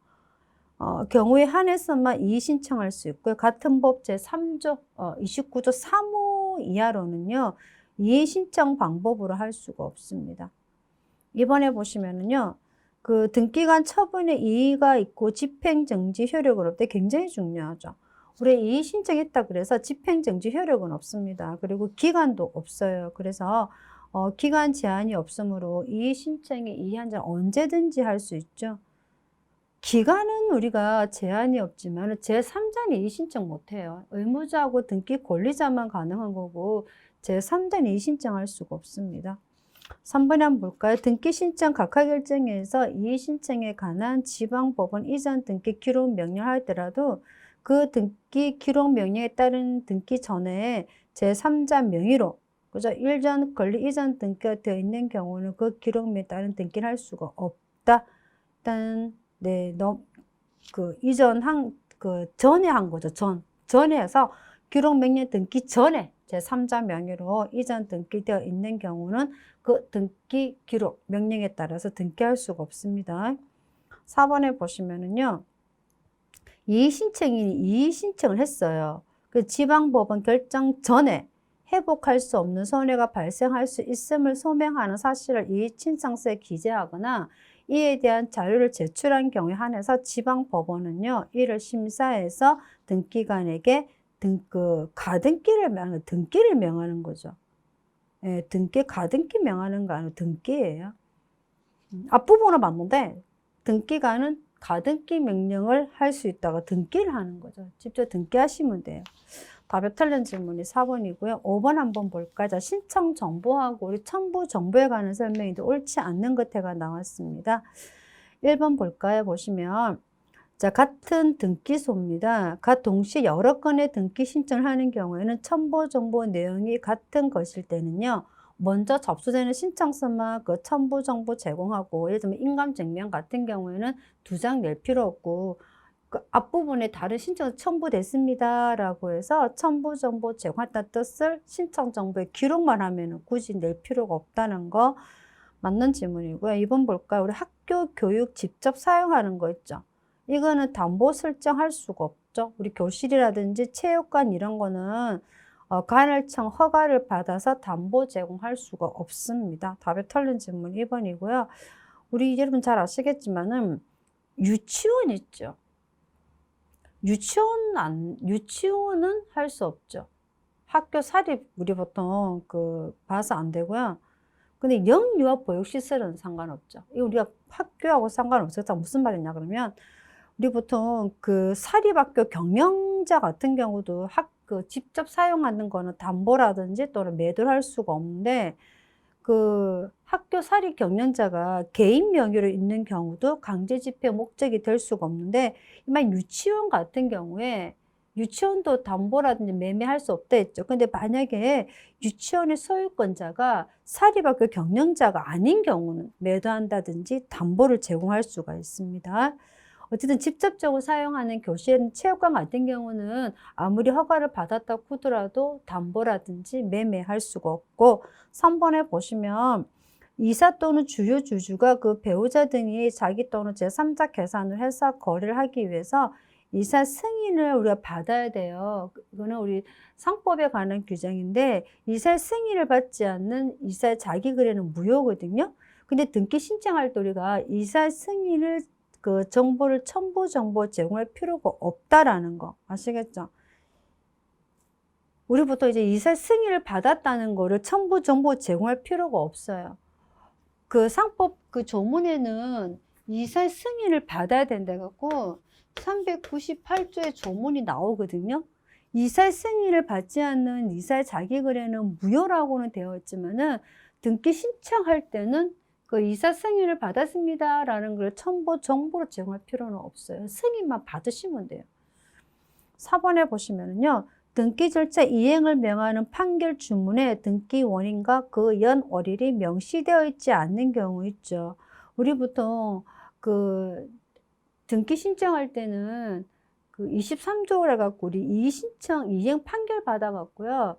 경우에 한해서만 이의 신청할 수 있고요. 같은 법 제3조 29조 3호 이하로는요. 이의 신청 방법으로 할 수가 없습니다. 이번에 보시면은요. 그 등기관 처분에 이의가 있고 집행정지 효력은 없대 굉장히 중요하죠. 우리 이의 신청했다 그래서 집행정지 효력은 없습니다. 그리고 기간도 없어요. 그래서 기간 제한이 없으므로 이의 신청에 이의한 자는 언제든지 할 수 있죠. 기간은 우리가 제한이 없지만 제3자는 이의 신청 못해요. 의무자하고 등기 권리자만 가능한 거고 제3자는 이의 신청할 수가 없습니다. 3번에 한번 볼까요? 등기 신청 각하 결정에서 이의 신청에 관한 지방법원 이전 등기 기록 명령하더라도 그 등기 기록 명령에 따른 등기 전에 제3자 명의로 그죠? 일전 권리 이전 등기가 되어 있는 경우는 그 기록 명령에 따른 등기를 할 수가 없다. 일단 네, 전에 한 거죠. 전에 해서 기록 명령 등기 전에 제3자 명의로 이전 등기되어 있는 경우는 그 등기 기록 명령에 따라서 등기할 수가 없습니다. 4번에 보시면은요. 이의 신청인이 이의 신청을 했어요. 그 지방법원 결정 전에 회복할 수 없는 손해가 발생할 수 있음을 소명하는 사실을 이의 신청서에 기재하거나 이에 대한 자료를 제출한 경우에 한해서 지방법원은요. 이를 심사해서 등기관에게 가등기를 명하는 거죠. 예, 가등기 명하는 거 아니고 등기예요. 앞부분은 맞는데 등기관은 가등기 명령을 할 수 있다가 등기를 하는 거죠. 직접 등기하시면 돼요. 답이 틀린 질문이 4번이고요. 5번 한번 볼까요? 자, 신청 정보하고 우리 첨부 정보에 관한 설명인데 옳지 않는 것에가 나왔습니다. 1번 볼까요? 보시면 자, 같은 등기소입니다. 동시에 여러 건의 등기 신청을 하는 경우에는 첨부 정보 내용이 같은 것일 때는요. 먼저 접수되는 신청서만 그 첨부 정보 제공하고 예를 들면 인감증명 같은 경우에는 2장 낼 필요 없고 그 앞부분에 다른 신청 첨부됐습니다 라고 해서 첨부 정보 제공했다는 뜻을 신청 정보에 기록만 하면 굳이 낼 필요가 없다는 거 맞는 질문이고요. 2번 볼까요? 우리 학교 교육 직접 사용하는 거 있죠. 이거는 담보 설정할 수가 없죠. 우리 교실이라든지 체육관 이런 거는 간헐청 허가를 받아서 담보 제공할 수가 없습니다. 답이 틀린 질문 2번이고요. 우리 여러분 잘 아시겠지만은 유치원 있죠. 유치원은 할 수 없죠. 학교 사립 우리 보통 봐서 안 되고요. 근데 영유아 보육시설은 상관없죠. 이거 우리가 학교하고 상관없어서 무슨 말이냐 그러면 우리 보통 사립학교 경영자 같은 경우도 직접 사용하는 거는 담보라든지 또는 매도를 할 수가 없는데 학교 사립 경영자가 개인 명의로 있는 경우도 강제 집행 목적이 될 수가 없는데 이만 유치원 같은 경우에 유치원도 담보라든지 매매할 수 없다 했죠. 근데 만약에 유치원의 소유권자가 사립학교 경영자가 아닌 경우는 매도한다든지 담보를 제공할 수가 있습니다. 어쨌든 직접적으로 사용하는 교실, 체육관 같은 경우는 아무리 허가를 받았다고 하더라도 담보라든지 매매할 수가 없고 3번에 보시면 이사 또는 주요 주주가 배우자 등이 자기 또는 제3자 계산을 해서 거래를 하기 위해서 이사 승인을 우리가 받아야 돼요. 이거는 우리 상법에 관한 규정인데 이사 승인을 받지 않는 이사의 자기 거래는 무효거든요. 근데 등기 신청할 때 우리가 이사 승인을 정보를 첨부 정보 제공할 필요가 없다라는 거 아시겠죠? 우리 보통 이제 이사 승인을 받았다는 거를 첨부 정보 제공할 필요가 없어요. 상법 조문에는 이사 승인을 받아야 된다 갖고 398조의 조문이 나오거든요. 이사 승인을 받지 않는 이사의 자기 거래는 무효라고는 되어 있지만은 등기 신청할 때는 이사 승인을 받았습니다 라는 걸 첨부 정보로 제공할 필요는 없어요. 승인만 받으시면 돼요. 4번에 보시면은요. 등기 절차 이행을 명하는 판결 주문에 등기 원인과 그 연월일이 명시되어 있지 않는 경우 있죠. 우리 보통 그 등기 신청할 때는 그 23조를 갖고 우리 이의신청 이행 판결 받아갖고요.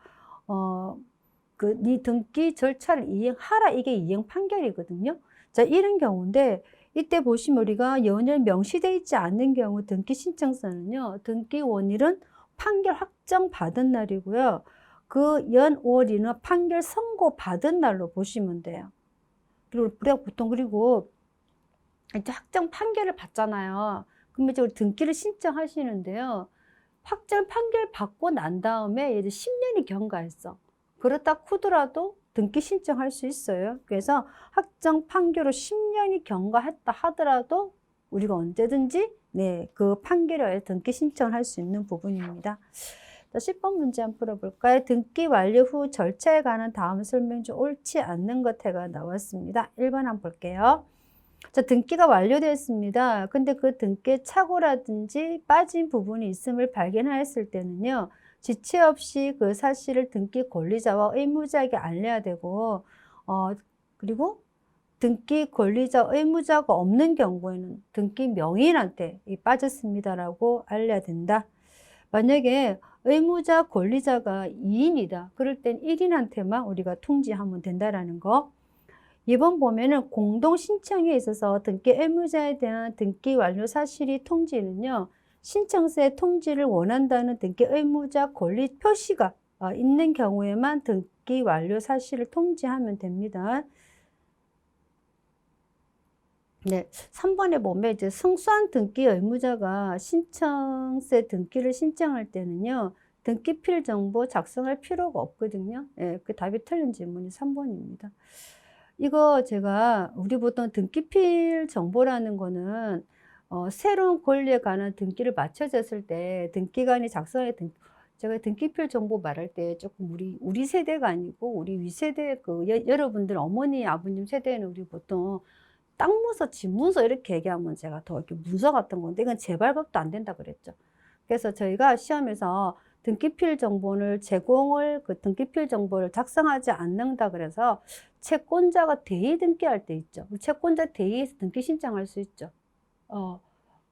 그 네 등기 절차를 이행하라, 이게 이행 판결이거든요. 자, 이런 경우인데 이때 보시면 우리가 연일 명시되어 있지 않는 경우 등기 신청서는요. 등기 원일은 판결 확정 받은 날이고요. 그 연월일은 판결 선고 받은 날로 보시면 돼요. 그리고 우리가 보통 그리고 이제 확정 판결을 받잖아요. 그러면 이제 등기를 신청하시는데요. 확정 판결 받고 난 다음에 예를 10년이 경과했어. 그렇다 하더라도 등기 신청할 수 있어요. 그래서 확정 판결로 10년이 경과했다 하더라도 우리가 언제든지 그 판결에 등기 신청을 할 수 있는 부분입니다. 10번 문제 한번 풀어볼까요? 등기 완료 후 절차에 관한 다음 설명 중 옳지 않는 것가 나왔습니다. 1번 한번 볼게요. 자, 등기가 완료되었습니다. 근데 그 등기에 착오라든지 빠진 부분이 있음을 발견하였을 때는요. 지체 없이 그 사실을 등기 권리자와 의무자에게 알려야 되고, 그리고 등기 권리자 의무자가 없는 경우에는 등기 명의인한테 빠졌습니다라고 알려야 된다. 만약에 의무자 권리자가 2인이다. 그럴 땐 1인한테만 우리가 통지하면 된다라는 거. 이번 보면은 공동 신청에 있어서 등기 의무자에 대한 등기 완료 사실이 통지는요. 신청서에 통지를 원한다는 등기 의무자 권리 표시가 있는 경우에만 등기 완료 사실을 통지하면 됩니다. 네, 3번에 보면 이제 승소한 등기 의무자가 신청세 등기를 신청할 때는요. 등기필 정보 작성할 필요가 없거든요. 예, 그 답이 틀린 질문이 3번입니다. 이거 제가 우리 보통 등기필 정보라는 거는 새로운 권리에 관한 등기를 맞춰졌을 때 등기관이 작성해 제가 등기필 정보 말할 때 조금 우리 세대가 아니고 우리 윗세대 여러분들 어머니 아버님 세대는 우리 보통 땅문서, 집문서 이렇게 얘기하면 제가 더 이렇게 문서 같은 건데 이건 재발급도 안 된다 그랬죠. 그래서 저희가 시험에서 등기필 정보를 그 등기필 정보를 작성하지 않는다 그래서 채권자가 대의 등기할 때 있죠. 채권자 대의에서 등기 신청할 수 있죠.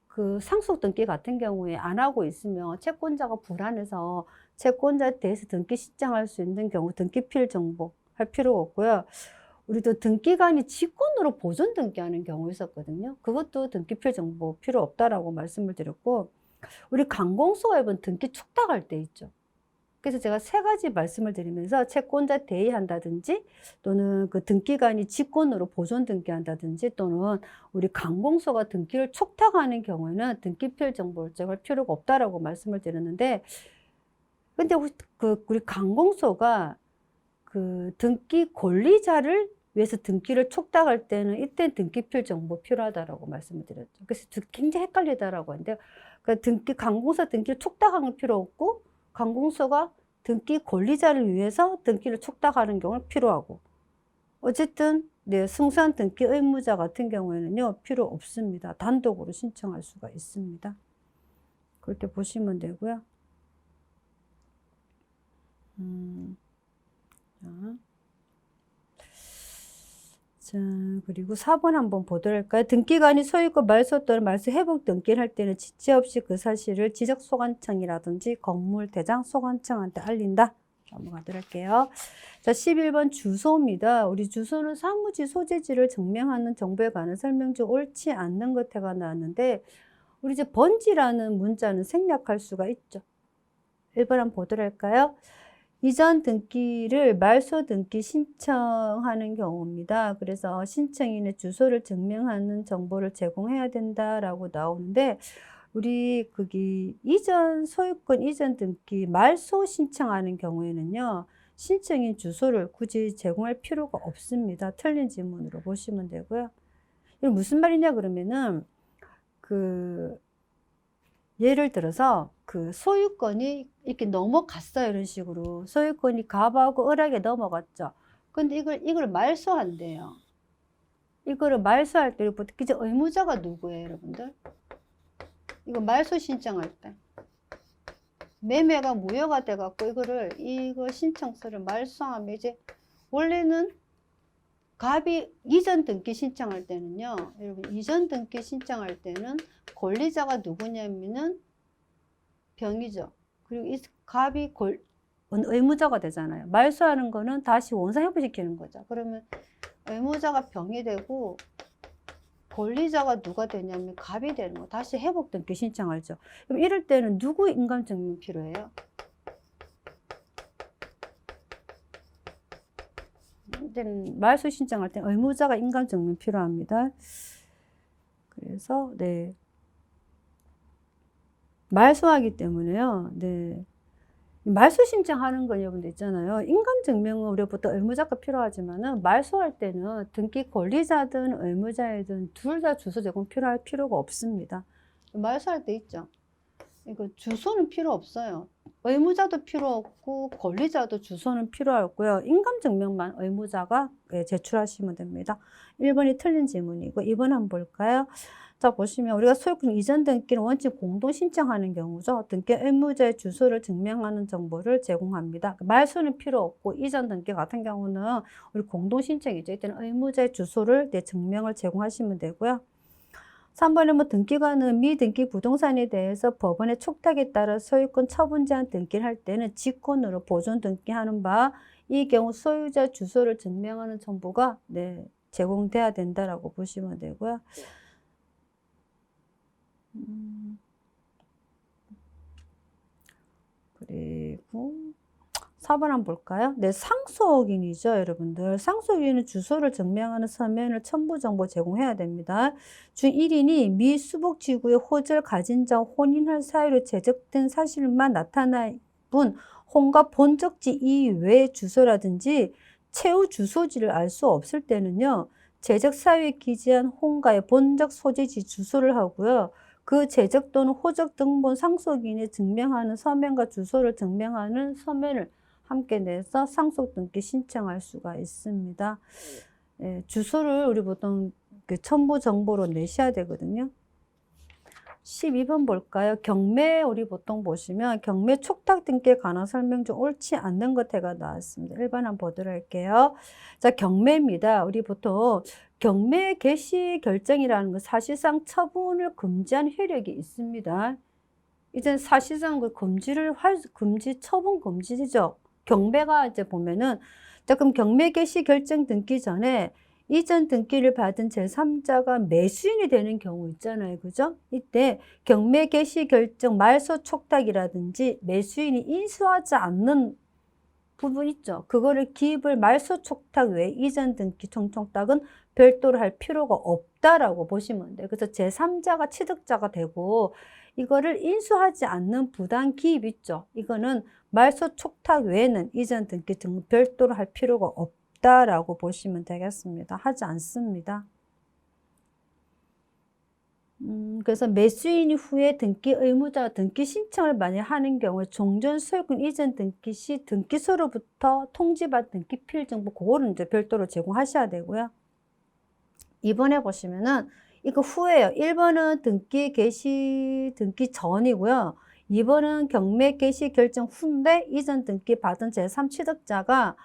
그 상속 등기 같은 경우에 안 하고 있으면 채권자가 불안해서 채권자 대해서 등기 신청할 수 있는 경우 등기필 정보 할 필요가 없고요. 우리도 등기관이 직권으로 보존 등기하는 경우 있었거든요. 그것도 등기필 정보 필요 없다라고 말씀을 드렸고, 우리 관공서에는 등기 축탁할 때 있죠. 그래서 제가 3가지 말씀을 드리면서 채권자 대의한다든지 또는 그 등기관이 직권으로 보존 등기한다든지 또는 우리 관공서가 등기를 촉탁하는 경우에는 등기필 정보를 제공할 필요가 없다라고 말씀을 드렸는데, 근데 우리 관공서가 그 등기 권리자를 위해서 등기를 촉탁할 때는 이때 등기필 정보 필요하다라고 말씀을 드렸죠. 그래서 굉장히 헷갈리다라고 하는데, 그러니까 관공서 등기를 촉탁하는 필요 없고 관공서가 등기 권리자를 위해서 등기를 촉탁하는 경우는 필요하고, 어쨌든 승소한 등기 의무자 같은 경우에는요 필요 없습니다. 단독으로 신청할 수가 있습니다. 그렇게 보시면 되고요. 자, 그리고 4번 한번 보도록 할까요? 등기관이 소유권 말소 또는 말소 회복 등기를 할 때는 지체 없이 그 사실을 지적소관청이라든지 건물대장 소관청한테 알린다. 넘어가도록 할게요. 자, 11번 주소입니다. 우리 주소는 사무지 소재지를 증명하는 정보에 관한 설명 중 옳지 않는 것가 나왔는데, 우리 이제 번지라는 문자는 생략할 수가 있죠. 1번 한번 보도록 할까요? 이전 등기를 말소 등기 신청하는 경우입니다. 그래서 신청인의 주소를 증명하는 정보를 제공해야 된다라고 나오는데, 우리 거기 소유권 이전 등기 말소 신청하는 경우에는요, 신청인 주소를 굳이 제공할 필요가 없습니다. 틀린 지문으로 보시면 되고요. 이게 무슨 말이냐 그러면은 예를 들어서 그 소유권이 이렇게 넘어갔어요. 이런 식으로 소유권이 갑하고 을에게 넘어갔죠. 근데 이걸 말소한대요. 이거를 말소할 때 이제 의무자가 누구예요, 여러분들? 이거 말소 신청할 때 매매가 무효가 돼갖고 이거 신청서를 말소하면 이제 원래는 갑이 이전 등기 신청할 때는요, 여러분 이전 등기 신청할 때는 권리자가 누구냐면은 병이죠. 그리고 이 갑이 의무자가 되잖아요. 말소하는 거는 다시 원상 회복시키는 거죠. 그러면 의무자가 병이 되고 권리자가 누가 되냐면 갑이 되는 거. 다시 회복 등기 신청하죠. 그럼 이럴 때는 누구 인감 증명 필요해요? 이때는 말소 신청할 때 의무자가 인감 증명 필요합니다. 그래서 네. 말소하기 때문에요. 네. 말소 신청하는 거 여러분들 있잖아요. 인감 증명은 우리가 보통 의무자가 필요하지만은 말소할 때는 등기 권리자든 의무자이든 둘 다 주소 제공 필요할 필요가 없습니다. 말소할 때 있죠. 이거 주소는 필요 없어요. 의무자도 필요 없고 권리자도 주소는 필요 없고요. 인감 증명만 의무자가 제출하시면 됩니다. 1번이 틀린 질문이고 2번 한번 볼까요? 자, 보시면 우리가 소유권 이전 등기는 원칙 공동 신청하는 경우죠. 등기 의무자의 주소를 증명하는 정보를 제공합니다. 말소는 필요 없고 이전 등기 같은 경우는 우리 공동 신청이죠. 이때는 의무자의 주소를 증명을 제공하시면 되고요. 3번에 뭐 등기관은 미등기 부동산에 대해서 법원의 촉탁에 따라 소유권 처분 제한 등기를 할 때는 직권으로 보존 등기하는 바, 이 경우 소유자 주소를 증명하는 정보가 제공돼야 된다라고 보시면 되고요. 그리고 4번 한번 볼까요? 네, 상속인이죠, 여러분들. 상속인은 주소를 증명하는 서면을 첨부 정보 제공해야 됩니다. 중 1인이 미 수복지구에 호재를 가진 자 혼인할 사유로 제적된 사실만 나타난 분, 혼과 본적지 이외의 주소라든지 최후 주소지를 알 수 없을 때는요, 제적 사유에 기재한 혼과의 본적 소재지 주소를 하고요. 그 제적 또는 호적 등본 상속인이 증명하는 서면과 주소를 증명하는 서면을 함께 내서 상속 등기 신청할 수가 있습니다. 주소를 우리 보통 첨부 정보로 내셔야 되거든요. 12번 볼까요? 경매 우리 보통 보시면 경매 촉탁 등기에 관한 설명 중 옳지 않는 것가 나왔습니다. 1번 한번 보도록 할게요. 자, 경매입니다. 우리 보통 경매 개시 결정이라는 건 사실상 처분을 금지한 효력이 있습니다. 이제 사실상 그 금지 처분 금지죠. 경매가 이제 보면은 그럼 경매 개시 결정 등기 전에 이전 등기를 받은 제3자가 매수인이 되는 경우 있잖아요. 그죠? 이때 경매 개시 결정 말소 촉탁이라든지 매수인이 인수하지 않는 부분 있죠. 그거를 기입을 말소 촉탁 외에 이전 등기 청촉탁은 별도로 할 필요가 없다라고 보시면 돼요. 그래서 제3자가 취득자가 되고 이거를 인수하지 않는 부당 기입 있죠. 이거는 말소 촉탁 외에는 이전 등기 등 별도로 할 필요가 없다라고 보시면 되겠습니다. 하지 않습니다. 그래서 매수인이 후에 등기 의무자가 등기 신청을 만약 하는 경우에 종전 소유권 이전 등기 시 등기소로부터 통지받은 등기 필 정보 그거는 이제 별도로 제공하셔야 되고요. 2번에 보시면은 이거 후에요. 1번은 등기 개시 등기 전이고요. 2번은 경매 개시 결정 후인데 이전 등기 받은 제3취득자가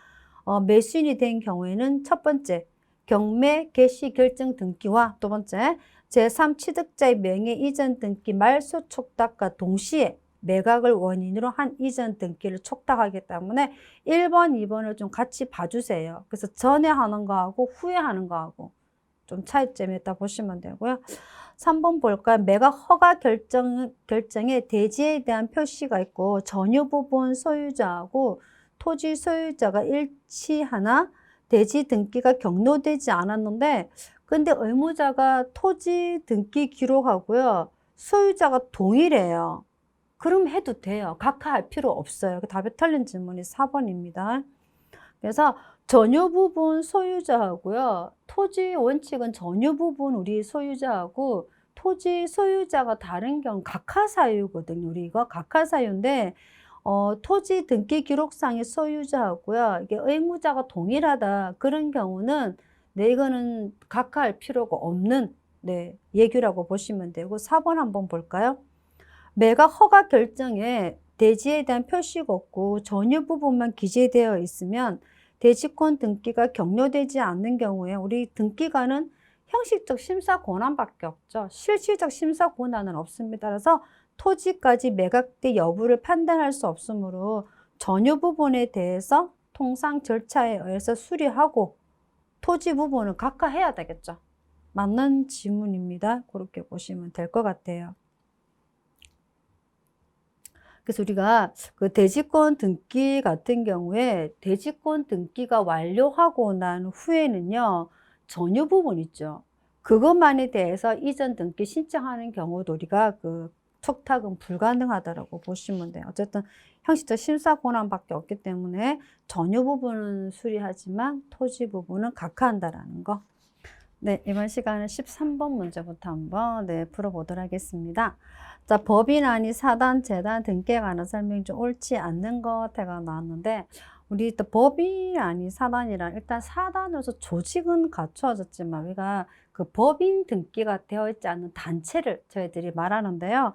매수인이 된 경우에는 첫 번째 경매 개시 결정 등기와 두 번째 제3취득자의 명의 이전 등기 말소 촉탁과 동시에 매각을 원인으로 한 이전 등기를 촉탁하기 때문에 1번, 2번을 좀 같이 봐주세요. 그래서 전에 하는 거하고 후에 하는 거하고 좀 차이점이 있다 보시면 되고요. 3번 볼까요? 매각 허가 결정에 대지에 대한 표시가 있고 전유 부분 소유자하고 토지 소유자가 일치하나 대지 등기가 경로되지 않았는데 근데 의무자가 토지 등기 기록하고요. 소유자가 동일해요. 그럼 해도 돼요. 각하할 필요 없어요. 답이 틀린 질문이 4번입니다. 그래서 전유 부분 소유자하고요. 토지 원칙은 전유 부분 우리 소유자하고 토지 소유자가 다른 경우 각하사유거든요. 우리 이거 각하사유인데 토지 등기 기록상의 소유자하고요. 이게 의무자가 동일하다. 그런 경우는 이거는 각하할 필요가 없는 얘기라고 보시면 되고 4번 한번 볼까요? 매각 허가 결정에 대지에 대한 표시가 없고 전유 부분만 기재되어 있으면 대지권 등기가 격려되지 않는 경우에 우리 등기관은 형식적 심사 권한밖에 없죠. 실질적 심사 권한은 없습니다. 따라서 토지까지 매각대 여부를 판단할 수 없으므로 전유 부분에 대해서 통상 절차에 의해서 수리하고 토지 부분은 각하해야 되겠죠. 맞는 지문입니다. 그렇게 보시면 될 것 같아요. 그래서 우리가 그 대지권 등기 같은 경우에 대지권 등기가 완료하고 난 후에는요, 전유 부분 있죠. 그것만에 대해서 이전 등기 신청하는 경우도 우리가 그 촉탁은 불가능하다라고 보시면 돼요. 어쨌든 형식적 심사 권한밖에 없기 때문에 전유 부분은 수리하지만 토지 부분은 각하한다라는 거. 네, 이번 시간은 13번 문제부터 한번 풀어보도록 하겠습니다. 자, 법인 아니 사단, 재단 등기에 관한 설명 좀 옳지 않는 것가 나왔는데, 우리 또 법인 아니 사단이란 일단 사단으로서 조직은 갖추어졌지만 우리가 그 법인 등기가 되어 있지 않은 단체를 저희들이 말하는데요.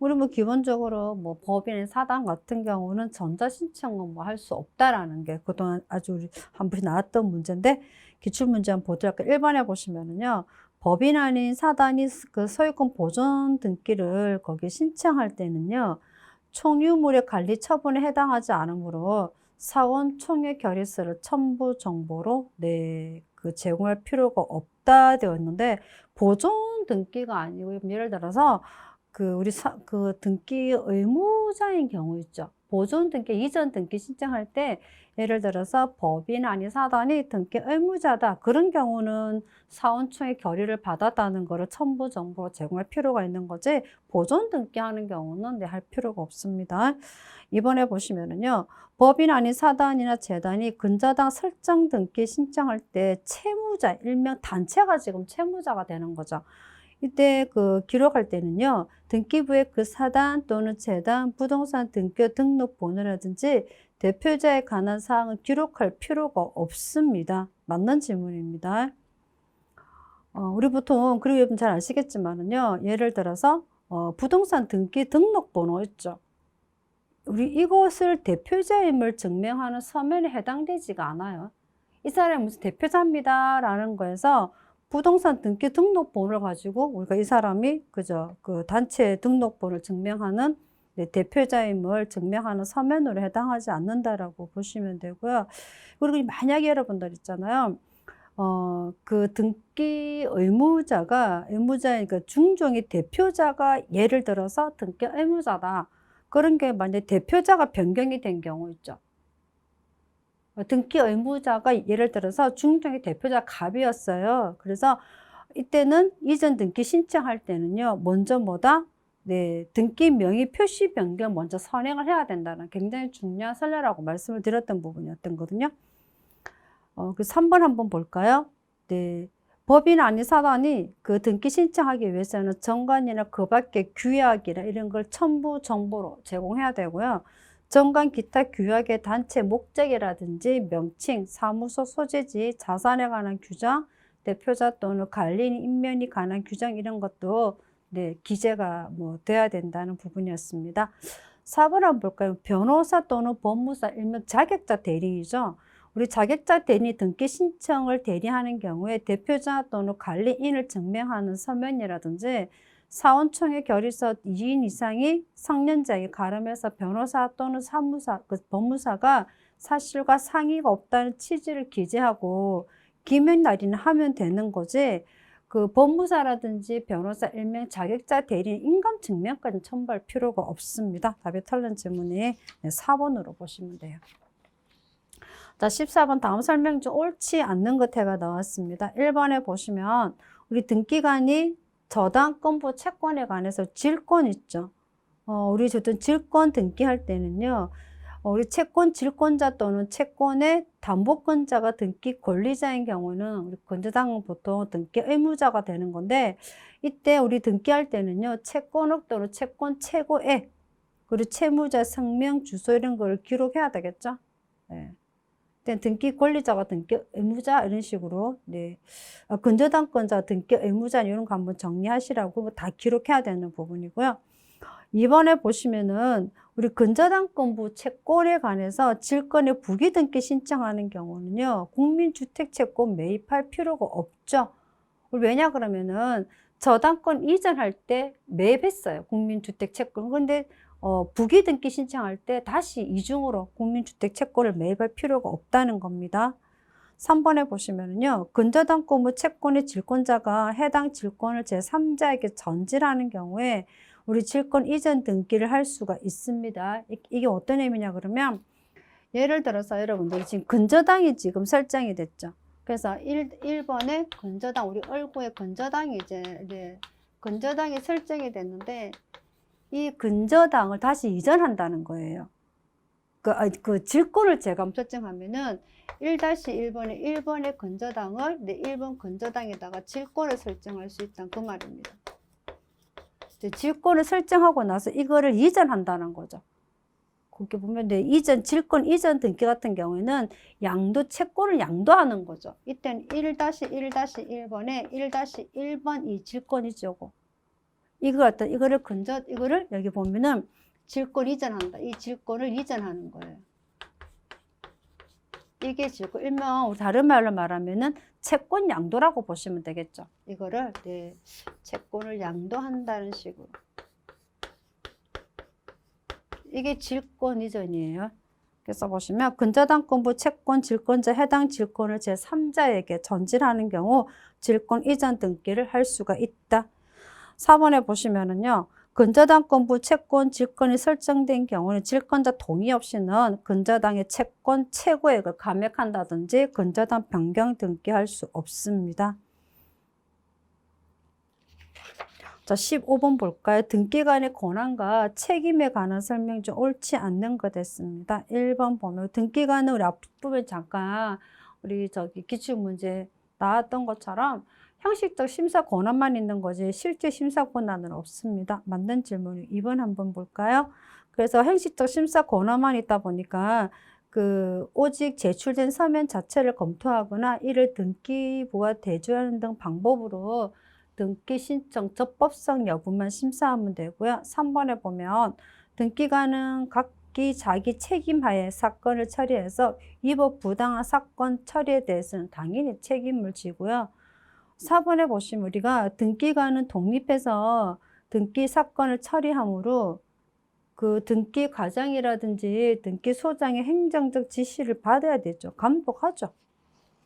우리 뭐 기본적으로 뭐 법인 사단 같은 경우는 전자신청은 뭐 할 수 없다라는 게 그동안 아주 우리 한 번씩 나왔던 문제인데, 기출문제 한번 보도록 할게요. 1번에 보시면은요, 법인 아닌 사단이 그 소유권 보존 등기를 거기 신청할 때는요, 총유물의 관리 처분에 해당하지 않으므로 사원 총회 결의서를 첨부 정보로 그 제공할 필요가 없다 되어 있는데, 보존 등기가 아니고 예를 들어서 우리 그 등기 의무자인 경우 있죠. 보존 등기, 이전 등기 신청할 때 예를 들어서 법인 아닌 사단이 등기 의무자다. 그런 경우는 사원총회 결의를 받았다는 거를 첨부 정보로 제공할 필요가 있는 거지, 보존 등기하는 경우는 할 필요가 없습니다. 이번에 보시면은요, 법인 아닌 사단이나 재단이 근저당 설정 등기 신청할 때 채무자, 일명 단체가 지금 채무자가 되는 거죠. 이때 그 기록할 때는요, 등기부에 그 사단 또는 재단 부동산 등기 등록 번호라든지 대표자에 관한 사항을 기록할 필요가 없습니다. 맞는 질문입니다. 우리 보통, 그리고 여러분 잘 아시겠지만은요, 예를 들어서 부동산 등기 등록번호 있죠. 우리 이것을 대표자임을 증명하는 서면에 해당되지가 않아요. 이 사람이 무슨 대표자입니다 라는 거에서 부동산 등기 등록번호를 가지고 우리가 이 사람이 그저 그 단체 등록번호를 증명하는 대표자임을 증명하는 서면으로 해당하지 않는다라고 보시면 되고요. 그리고 만약에 여러분들 있잖아요. 그 등기 의무자니까 중종이 대표자가 예를 들어서 등기 의무자다. 그런 게 만약에 대표자가 변경이 된 경우 있죠. 등기 의무자가 예를 들어서 중종의 대표자 갑이었어요. 그래서 이때는 이전 등기 신청할 때는요, 먼저 등기 명의 표시 변경 먼저 선행을 해야 된다는 굉장히 중요한 선례라고 말씀을 드렸던 부분이었던 거거든요. 그 3번 한번 볼까요? 네. 법인 아닌 사단이 그 등기 신청하기 위해서는 정관이나 그 밖의 규약이나 이런 걸 첨부 정보로 제공해야 되고요. 정관 기타 규약의 단체 목적이라든지 명칭, 사무소 소재지, 자산에 관한 규정, 대표자 또는 관리인 임명에 관한 규정 이런 것도 기재가 돼야 된다는 부분이었습니다. 4번 한번 볼까요? 변호사 또는 법무사, 일명 자격자 대리이죠. 우리 자격자 대리 등기 신청을 대리하는 경우에 대표자 또는 관리인을 증명하는 서면이라든지 사원총회 결의서 2인 이상이 상년자에 가름해서 변호사 또는 법무사가 사실과 상의가 없다는 취지를 기재하고 기명 날인을 하면 되는 거지, 그 법무사라든지 변호사, 일명 자격자 대리인 인감 증명까지 첨부할 필요가 없습니다. 답이 틀린 질문이 4번으로 보시면 돼요. 자, 14번 다음 설명 중 옳지 않는 것가 나왔습니다. 1번에 보시면 우리 등기관이 저당권부 채권에 관해서 질권 있죠. 우리 어떤 질권 등기할 때는요, 우리 채권 질권자 또는 채권의 담보권자가 등기 권리자인 경우는 우리 건재당은 보통 등기 의무자가 되는 건데, 이때 우리 등기할 때는요, 채권억 또는 채권 최고액, 그리고 채무자 성명, 주소 이런 걸 기록해야 되겠죠. 네. 등기 권리자가 등기 의무자 이런 식으로 근저당권자 등기 의무자 이런 거 한번 정리하시라고 다 기록해야 되는 부분이고요. 2번에 보시면은 우리 근저당권부 채권에 관해서 질권의 부기 등기 신청하는 경우는요, 국민주택채권 매입할 필요가 없죠. 왜냐 그러면은 저당권 이전할 때 매입했어요, 국민주택채권. 근데 부기 등기 신청할 때 다시 이중으로 국민주택채권을 매입할 필요가 없다는 겁니다. 3번에 보시면은요, 근저당권부 채권의 질권자가 해당 질권을 제3자에게 전질하는 경우에 우리 질권 이전 등기를 할 수가 있습니다. 이게 어떤 의미냐 그러면, 예를 들어서 여러분들 지금 근저당이 지금 설정이 됐죠. 그래서 1번에 근저당, 우리 얼구의 근저당이 이제 근저당이 설정이 됐는데, 이 근저당을 다시 이전한다는 거예요. 그 질권을 재감 설정하면은 1-1번에 1번의 근저당을 내 1번 근저당에다가 질권을 설정할 수 있다는 그 말입니다. 질권을 설정하고 나서 이거를 이전한다는 거죠. 그렇게 보면 질권 이전 등기 같은 경우에는 채권을 양도하는 거죠. 이때는 1-1-1번에 1-1번 이 질권이죠. 이거를 여기 보면은 질권 이전한다. 이 질권을 이전하는 거예요. 이게 질권, 일명 다른 말로 말하면은 채권 양도라고 보시면 되겠죠. 이거를 채권을 양도한다는 식으로. 이게 질권 이전이에요. 그래서 보시면 근저당권부 채권 질권자 해당 질권을 제3자에게 전질하는 경우 질권 이전 등기를 할 수가 있다. 4번에 보시면은요, 근저당권부 채권 질권이 설정된 경우는 질권자 동의 없이는 근저당의 채권 최고액을 감액한다든지 근저당 변경 등기할 수 없습니다. 자, 15번 볼까요? 등기관의 권한과 책임에 관한 설명 중 옳지 않는 것 됐습니다. 1번 보면 등기관은 우리 앞부분 잠깐 우리 기출문제 나왔던 것처럼 형식적 심사 권한만 있는 거지 실제 심사 권한은 없습니다. 맞는 질문 2번 한번 볼까요? 그래서 형식적 심사 권한만 있다 보니까 오직 제출된 서면 자체를 검토하거나 이를 등기부와 대조하는 등 방법으로 등기 신청 적법성 여부만 심사하면 되고요. 3번에 보면 등기관은 각기 자기 책임하에 사건을 처리해서 위법 부당한 사건 처리에 대해서는 당연히 책임을 지고요. 4번에 보시면 우리가 등기관은 독립해서 등기 사건을 처리하므로 그 등기 과장이라든지 등기 소장의 행정적 지시를 받아야 되죠. 감독하죠.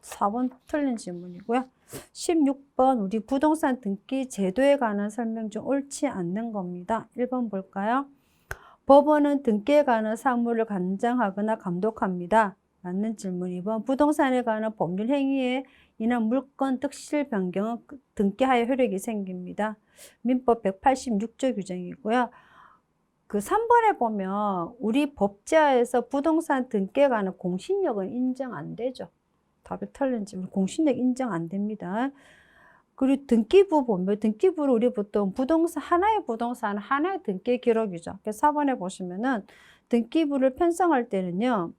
4번 틀린 질문이고요. 16번 우리 부동산 등기 제도에 관한 설명 중 옳지 않는 겁니다. 1번 볼까요? 법원은 등기에 관한 사무를 관장하거나 감독합니다. 맞는 질문 2번 부동산에 관한 법률 행위에 인한 물건 득실 변경은 등기하에 효력이 생깁니다. 민법 186조 규정이고요. 3번에 보면 우리 법제화에서 부동산 등기에 관한 공신력은 인정 안 되죠. 답이 틀린 질문, 공신력 인정 안 됩니다. 그리고 등기부 보면 등기부를 우리 보통 하나의 부동산 하나의 등기 기록이죠. 그래서 4번에 보시면은 등기부를 편성할 때는요,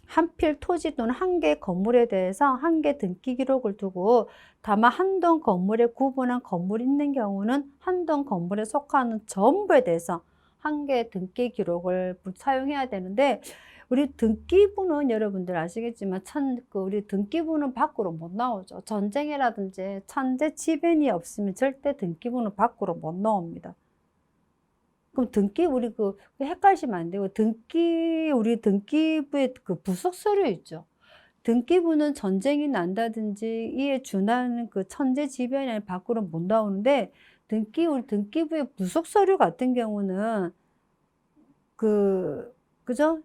한 필 토지 또는 한 개 건물에 대해서 한 개 등기 기록을 두고 다만 한 동 건물에 구분한 건물이 있는 경우는 한 동 건물에 속하는 전부에 대해서 한 개 등기 기록을 사용해야 되는데 우리 등기부는 여러분들 아시겠지만 우리 등기부는 밖으로 못 나오죠. 전쟁이라든지 천재 지변이 없으면 절대 등기부는 밖으로 못 나옵니다. 그럼 우리 헷갈리시면 안 되고 우리 등기부의 부속 서류 있죠. 등기부는 전쟁이 난다든지 이에 준하는 천재지변이 밖으로 못 나오는데 우리 등기부의 부속 서류 같은 경우는 그죠?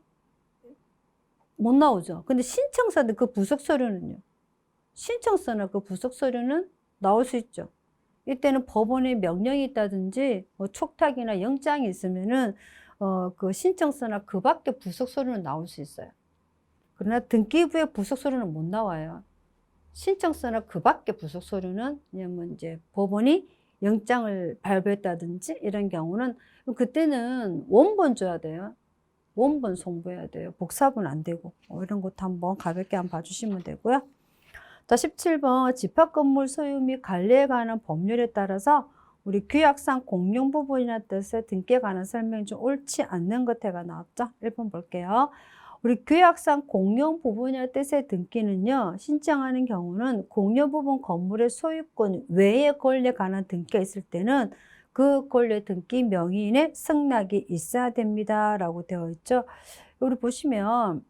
못 나오죠. 근데 신청서는 부속 서류는요. 신청서나 부속 서류는 나올 수 있죠. 이때는 법원의 명령이 있다든지 촉탁이나 영장이 있으면은 신청서나 밖에 부속 서류는 나올 수 있어요. 그러나 등기부의 부속 서류는 못 나와요. 신청서나 밖에 부속 서류는 왜냐면 이제 법원이 영장을 발부했다든지 이런 경우는 그때는 원본 줘야 돼요. 원본 송부해야 돼요. 복사본 안 되고. 이런 것도 한번 가볍게 한번 봐주시면 되고요. 자, 17번 집합건물 소유 및 관리에 관한 법률에 따라서 우리 규약상 공용 부분이라는 뜻의 등기에 관한 설명 중 옳지 않는 것해가 나왔죠. 1번 볼게요. 우리 규약상 공용 부분이라는 뜻의 등기는요, 신청하는 경우는 공용 부분 건물의 소유권 외의 권리에 관한 등기가 있을 때는 그 권리 등기 명의인의 승낙이 있어야 됩니다. 라고 되어 있죠. 우리 보시면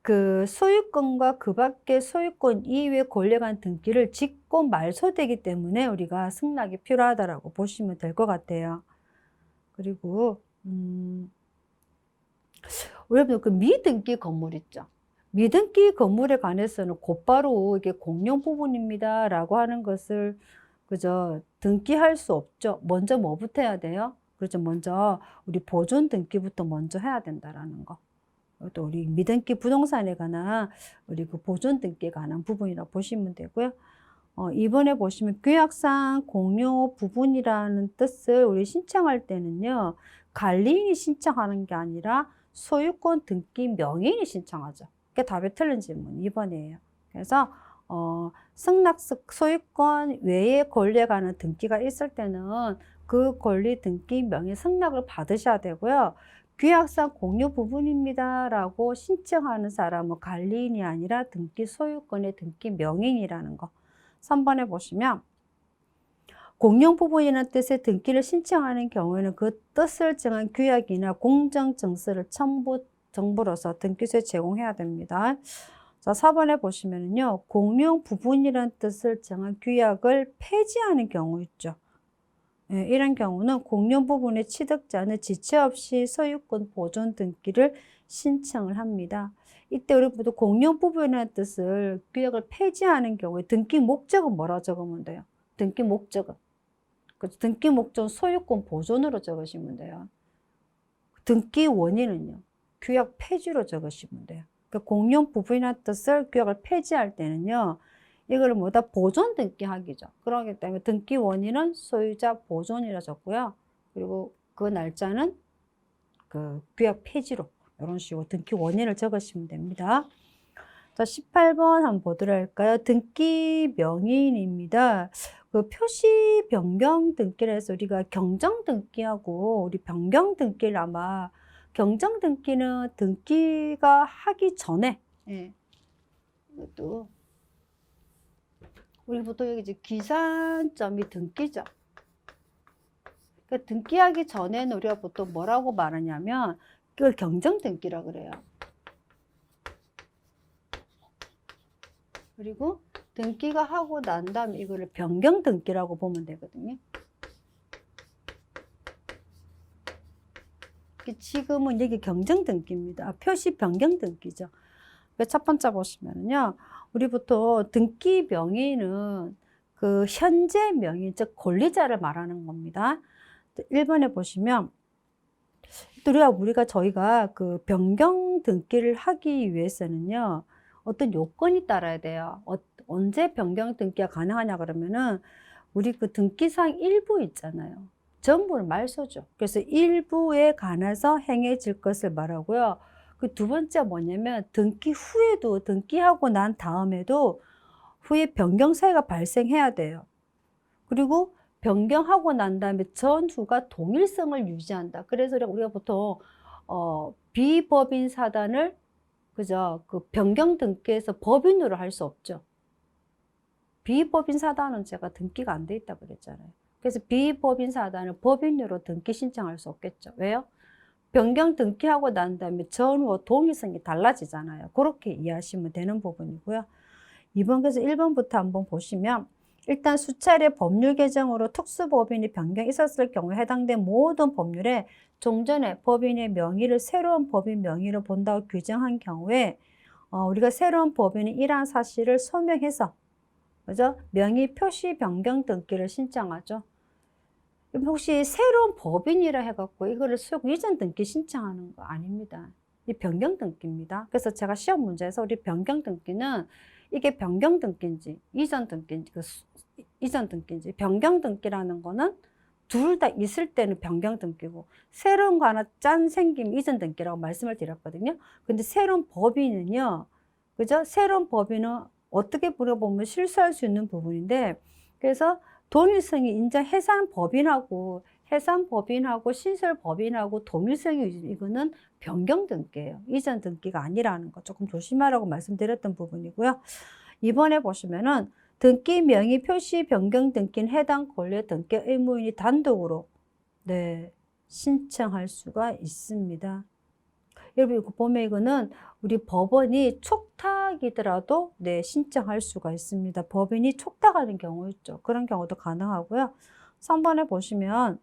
그 소유권과 그 밖의 소유권 이외의 권리에 관한 등기를 짓고 말소되기 때문에 우리가 승낙이 필요하다라고 보시면 될 것 같아요. 그리고 여러분 그 미등기 건물 있죠. 미등기 건물에 관해서는 곧바로 이게 공용 부분입니다라고 하는 것을 그저 등기할 수 없죠. 먼저 뭐부터 해야 돼요? 그렇죠. 먼저 우리 보존 등기부터 먼저 해야 된다라는 거. 또 우리 미등기 부동산에 관한 우리 그 보존 등기에 관한 부분이라고 보시면 되고요. 이번에 보시면 규약상 공용 부분이라는 뜻을 우리 신청할 때는요, 관리인이 신청하는 게 아니라 소유권 등기 명의인이 신청하죠. 그게 답이 틀린 질문 2번이에요. 그래서 승낙 소유권 외의 권리에 관한 등기가 있을 때는 그 권리 등기 명의 승낙을 받으셔야 되고요. 규약상 공유 부분입니다 라고 신청하는 사람은 관리인이 아니라 등기 소유권의 등기 명의인이라는 거. 3번에 보시면 공용 부분이라는 뜻의 등기를 신청하는 경우에는 그 뜻을 정한 규약이나 공정증서를 정부로서 등기소에 제공해야 됩니다. 자, 4번에 보시면요, 공용 부분이라는 뜻을 정한 규약을 폐지하는 경우 있죠. 예, 이런 경우는 공용 부분의 취득자는 지체 없이 소유권 보존 등기를 신청을 합니다. 이때 우리 모두 공용 부분이라는 뜻을 규약을 폐지하는 경우에 등기 목적은 뭐라고 적으면 돼요? 등기 목적은. 등기 목적은 소유권 보존으로 적으시면 돼요. 등기 원인은요, 규약 폐지로 적으시면 돼요. 그러니까 공용 부분이라는 뜻을 규약을 폐지할 때는요, 이걸 뭐다 보존 등기하기죠. 그렇기 때문에 등기 원인은 소유자 보존이라 적고요. 그리고 그 날짜는 그 규약 폐지로 이런 식으로 등기 원인을 적으시면 됩니다. 자, 18번 한번 보도록 할까요? 등기 명의인입니다. 그 표시 변경 등기를 해서 우리가 경정 등기하고 우리 변경 등기를 아마 경정 등기는 등기가 하기 전에 이것도 우리 보통 여기 이제 기산점이 등기죠. 그러니까 등기하기 전에는 우리가 보통 뭐라고 말하냐면 그걸 경정 등기라고 그래요. 그리고 등기가 하고 난 다음에 이거를 변경 등기라고 보면 되거든요. 지금은 여기 경정 등기입니다. 표시 변경 등기죠. 첫 번째 보시면요. 우리 보통 등기 명의는 그 현재 명의, 즉 권리자를 말하는 겁니다. 1번에 보시면 저희가 그 변경 등기를 하기 위해서는요. 어떤 요건이 따라야 돼요. 언제 변경 등기가 가능하냐 그러면은 우리 그 등기사항 일부 있잖아요. 전부는 말소죠. 그래서 일부에 관해서 행해질 것을 말하고요. 그 두 번째 뭐냐면 등기 후에도 등기하고 난 다음에도 후에 변경 사유가 발생해야 돼요. 그리고 변경하고 난 다음에 전후가 동일성을 유지한다. 그래서 우리가 보통 비법인 사단을 그죠? 그 변경 등기에서 법인으로 할 수 없죠. 비법인 사단은 제가 등기가 안 돼 있다 그랬잖아요. 그래서 비법인 사단은 법인으로 등기 신청할 수 없겠죠. 왜요? 변경 등기하고 난 다음에 전후와 동일성이 달라지잖아요. 그렇게 이해하시면 되는 부분이고요. 2번에서 1번부터 한번 보시면 일단 수차례 법률 개정으로 특수법인이 변경이 있었을 경우에 해당된 모든 법률에 종전에 법인의 명의를 새로운 법인 명의로 본다고 규정한 경우에 우리가 새로운 법인이 이러한 사실을 소명해서 그죠? 명의 표시 변경 등기를 신청하죠. 혹시 새로운 법인이라 해갖고 이거를 소유권 이전 등기 신청하는 거 아닙니다. 이 변경 등기입니다. 그래서 제가 시험 문제에서 우리 변경 등기는 이게 변경 등기인지 이전 등기인지 이전 등기인지 변경 등기라는 거는 둘 다 있을 때는 변경 등기고 새로운 거 하나 짠 생기면 이전 등기라고 말씀을 드렸거든요. 근데 새로운 법인은요, 그죠? 새로운 법인은 어떻게 물어보면 실수할 수 있는 부분인데 그래서 동일성이 인정 해상법인하고 신설법인하고 동일성이 이거는 변경 등기예요. 이전 등기가 아니라는 거 조금 조심하라고 말씀드렸던 부분이고요. 이번에 보시면은 등기 명의 표시 변경 등기는 해당 권리 등기 의무인이 단독으로 네, 신청할 수가 있습니다. 여러분 이거 보면 이거는 우리 법원이 촉탁이더라도 네, 신청할 수가 있습니다. 법인이 촉탁하는 경우 있죠. 그런 경우도 가능하고요. 3번에 보시면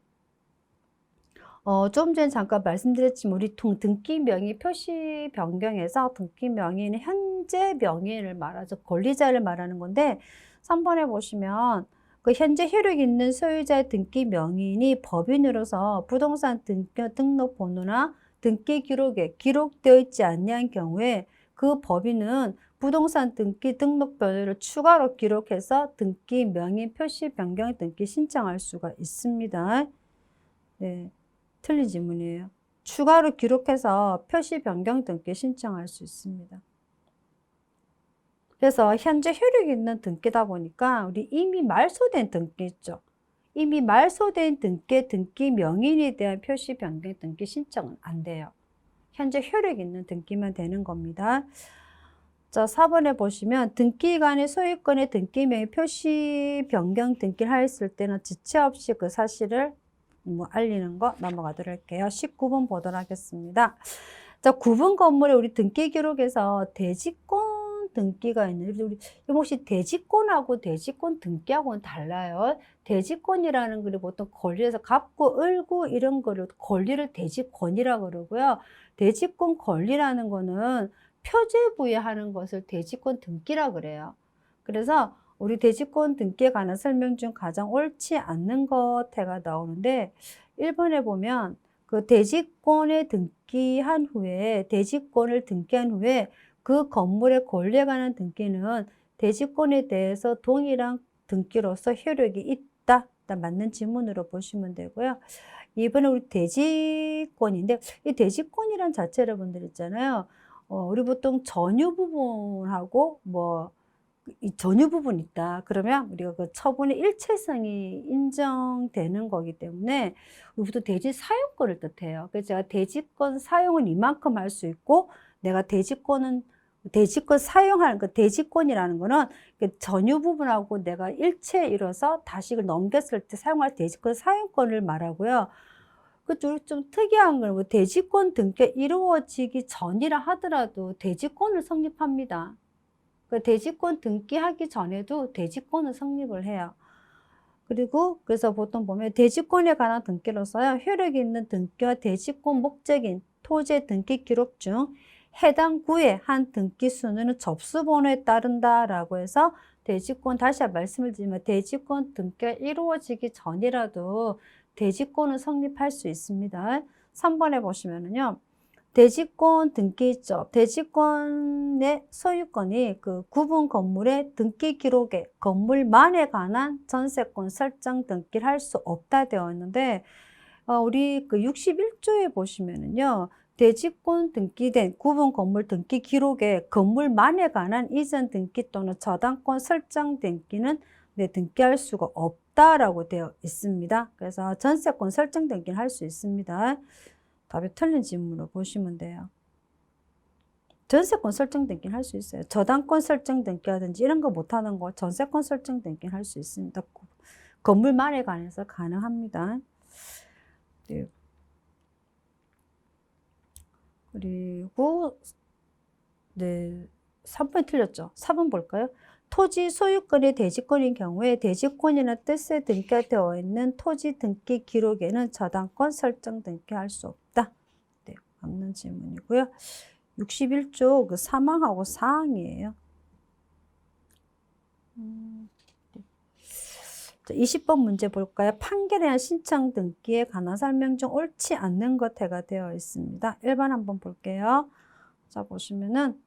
좀 전에 잠깐 말씀드렸지만 우리 등기 명의 표시 변경에서 등기 명의는 현재 명의를 말하죠. 권리자를 말하는 건데 3번에 보시면 그 현재 효력 있는 소유자의 등기 명의인이 법인으로서 부동산 등록번호나 등기 기록에 기록되어 있지 않는 경우에 그 법인은 부동산 등기 등록번호를 추가로 기록해서 등기 명의 표시 변경 등기 신청할 수가 있습니다. 네. 틀린 질문이에요. 추가로 기록해서 표시 변경 등기 신청할 수 있습니다. 그래서 현재 효력 있는 등기다 보니까 우리 이미 말소된 등기 있죠. 이미 말소된 등기 명의인에 대한 표시 변경 등기 신청은 안 돼요. 현재 효력 있는 등기만 되는 겁니다. 자, 4번에 보시면 등기관의 소유권의 등기 명의 표시 변경 등기를 하였을 때는 지체 없이 그 사실을 알리는 거 넘어가도록 할게요. 19번 보도록 하겠습니다. 자, 9번 건물에 우리 등기 기록에서 대지권 등기가 있는데, 우리 혹시 대지권하고 대지권 등기하고는 달라요. 대지권이라는 걸 보통 권리에서 갚고 을고 이런 거를 권리를 대지권이라고 그러고요. 대지권 권리라는 거는 표제 부여하는 것을 대지권 등기라고 그래요. 그래서 우리 대지권 등기에 관한 설명 중 가장 옳지 않는 것 해가 나오는데 1번에 보면 그 대지권을 등기한 후에 그 건물의 권리에 관한 등기는 대지권에 대해서 동일한 등기로서 효력이 있다. 맞는 지문으로 보시면 되고요. 2번은 우리 대지권인데 이 대지권이란 자체 여러분들 있잖아요. 우리 보통 전유 부분하고 이 전유 부분 있다. 그러면 우리가 그 처분의 일체성이 인정되는 거기 때문에 우리부터 대지 사용권을 뜻해요. 그래서 제가 대지권 사용은 이만큼 할 수 있고 내가 대지권 사용하는 그 대지권이라는 거는 그 전유 부분하고 내가 일체 이뤄서 다시 이걸 넘겼을 때 사용할 대지권 사용권을 말하고요. 그좀 특이한 건 뭐 대지권 등기가 이루어지기 전이라 하더라도 대지권을 성립합니다. 그 대지권 등기하기 전에도 대지권은 성립을 해요. 그래서 보통 보면 대지권에 관한 등기로서요, 효력이 있는 등기와 대지권 목적인 토지의 등기 기록 중 해당 구의 한 등기 순위는 접수번호에 따른다라고 해서 대지권, 다시 말씀을 드리면 대지권 등기가 이루어지기 전이라도 대지권은 성립할 수 있습니다. 3번에 보시면은요. 대지권 등기 있죠. 대지권의 소유권이 그 구분 건물의 등기 기록에 건물만에 관한 전세권 설정 등기를 할 수 없다 되어 있는데, 우리 그 61조에 보시면은요. 대지권 등기된 구분 건물 등기 기록에 건물만에 관한 이전 등기 또는 저당권 설정 등기는 등기할 수가 없다라고 되어 있습니다. 그래서 전세권 설정 등기를 할 수 있습니다. 답이 틀린 질문으로 보시면 돼요. 전세권 설정 등기는 할 수 있어요. 저당권 설정 등기라든지 이런 거 못하는 거 전세권 설정 등기는 할 수 있습니다. 건물만에 관해서 가능합니다. 네. 그리고 네, 3번 틀렸죠. 4번 볼까요? 토지 소유권이 대지권인 경우에 대지권이라는 뜻의 등기가 되어 있는 토지 등기 기록에는 저당권 설정 등기할 수 없다. 네, 맞는 질문이고요. 61조 그 3항하고 4항이에요. 20번 문제 볼까요? 판결에 대한 신청 등기에 관한 설명 중 옳지 않는 것 해가 되어 있습니다. 1번 한번 볼게요. 자, 보시면은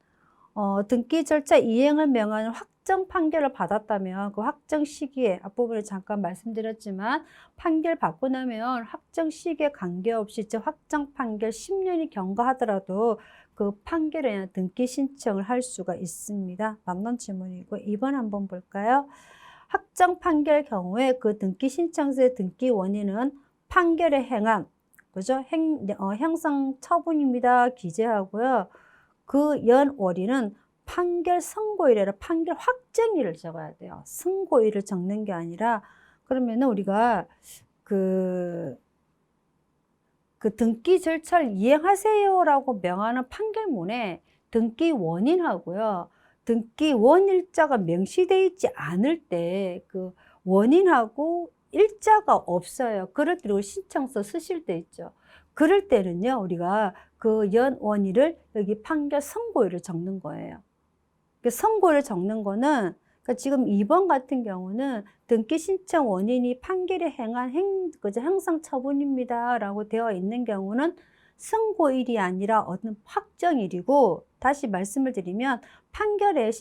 등기 절차 이행을 명하는 확정 판결을 받았다면 그 확정 시기에 앞부분에 잠깐 말씀드렸지만 판결 받고 나면 확정 시기에 관계없이 즉 확정 판결 10년이 경과하더라도 그 판결에 대한 등기 신청을 할 수가 있습니다. 맞는 질문이고 2번 한번 볼까요? 확정 판결 경우에 그 등기 신청서의 등기 원인은 판결에 행한, 그죠? 형성 처분입니다. 기재하고요. 그 연월일은 판결 선고일이라 판결 확정일을 적어야 돼요. 선고일을 적는 게 아니라, 그러면은 우리가 그 등기 절차를 이행하세요라고 명하는 판결문에 등기 원인하고요. 등기 원일자가 명시되어 있지 않을 때 그 원인하고 일자가 없어요. 그럴 때 신청서 쓰실 때 있죠. 그럴 때는요, 우리가 그 연원일을 여기 판결 선고일을 적는 거예요. 그 선고를 적는 거는, 그러니까 지금 2번 같은 경우는 등기 신청 원인이 판결에 행한 형성 처분입니다 라고 되어 있는 경우는 선고일이 아니라 어떤 확정일이고, 다시 말씀을 드리면 판결의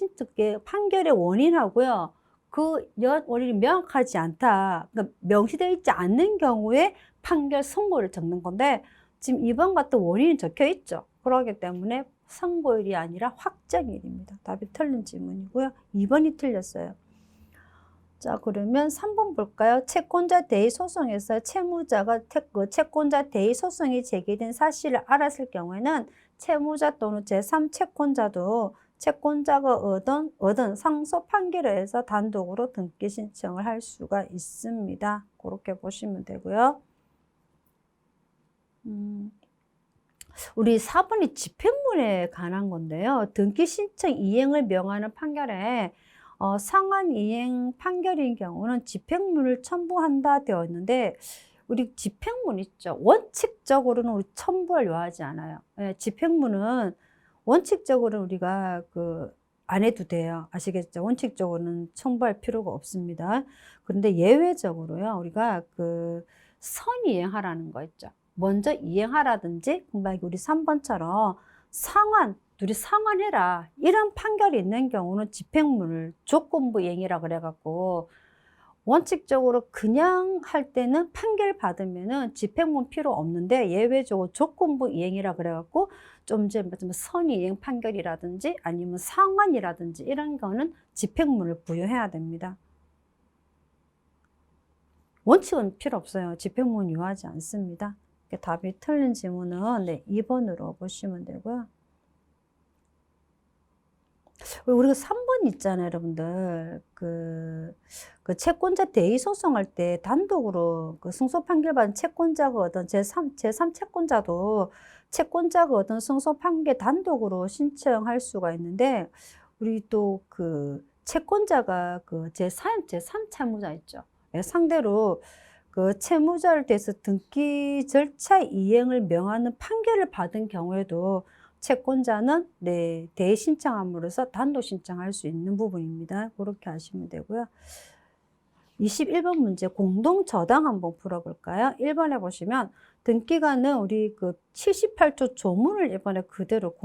원인하고요, 그 원인이 명확하지 않다, 그러니까 명시되어 있지 않는 경우에 판결 선고를 적는 건데, 지금 2번 같은 원인이 적혀 있죠. 그렇기 때문에 선고일이 아니라 확정일입니다. 답이 틀린 질문이고요. 2번이 틀렸어요. 자, 그러면 3번 볼까요? 채권자 대의 소송에서 채무자가 채권자 대의 소송이 제기된 사실을 알았을 경우에는 채무자 또는 제3채권자도 채권자가 얻은 상소 판결에 의해서 단독으로 등기 신청을 할 수가 있습니다. 그렇게 보시면 되고요. 우리 4번이 집행문에 관한 건데요. 등기 신청 이행을 명하는 판결에 상한 이행 판결인 경우는 집행문을 첨부한다 되어 있는데, 우리 집행문 있죠. 원칙적으로는 우리 첨부를 요하지 않아요. 예, 집행문은 원칙적으로 우리가 안 해도 돼요. 아시겠죠? 원칙적으로는 첨부할 필요가 없습니다. 그런데 예외적으로요, 우리가 선이행하라는 거 있죠. 먼저 이행하라든지, 우리 3번처럼 둘이 상환해라, 이런 판결이 있는 경우는 집행문을 조건부 이행이라 그래갖고, 원칙적으로 그냥 할 때는 판결 받으면은 집행문 필요 없는데, 예외적으로 조건부 이행이라 그래갖고 좀 전에 선이행 판결이라든지 아니면 상환이라든지 이런 거는 집행문을 부여해야 됩니다. 원칙은 필요 없어요. 집행문 요하지 않습니다. 답이 틀린 질문은 2번으로 보시면 되고요. 우리가 3번 있잖아요, 여러분들. 채권자 대의 소송할 때 단독으로 승소 판결 받은 채권자가 얻은 제3채권자도 채권자가 얻은 승소 판결 단독으로 신청할 수가 있는데, 우리 또 채권자가 제3채무자 있죠. 상대로 채무자를 대해서 등기 절차 이행을 명하는 판결을 받은 경우에도 채권자는 대의 신청함으로써 단독 신청할 수 있는 부분입니다. 그렇게 하시면 되고요. 21번 문제 공동저당 한번 풀어볼까요? 1번에 보시면 등기관은 우리 78조 조문을 이번에 그대로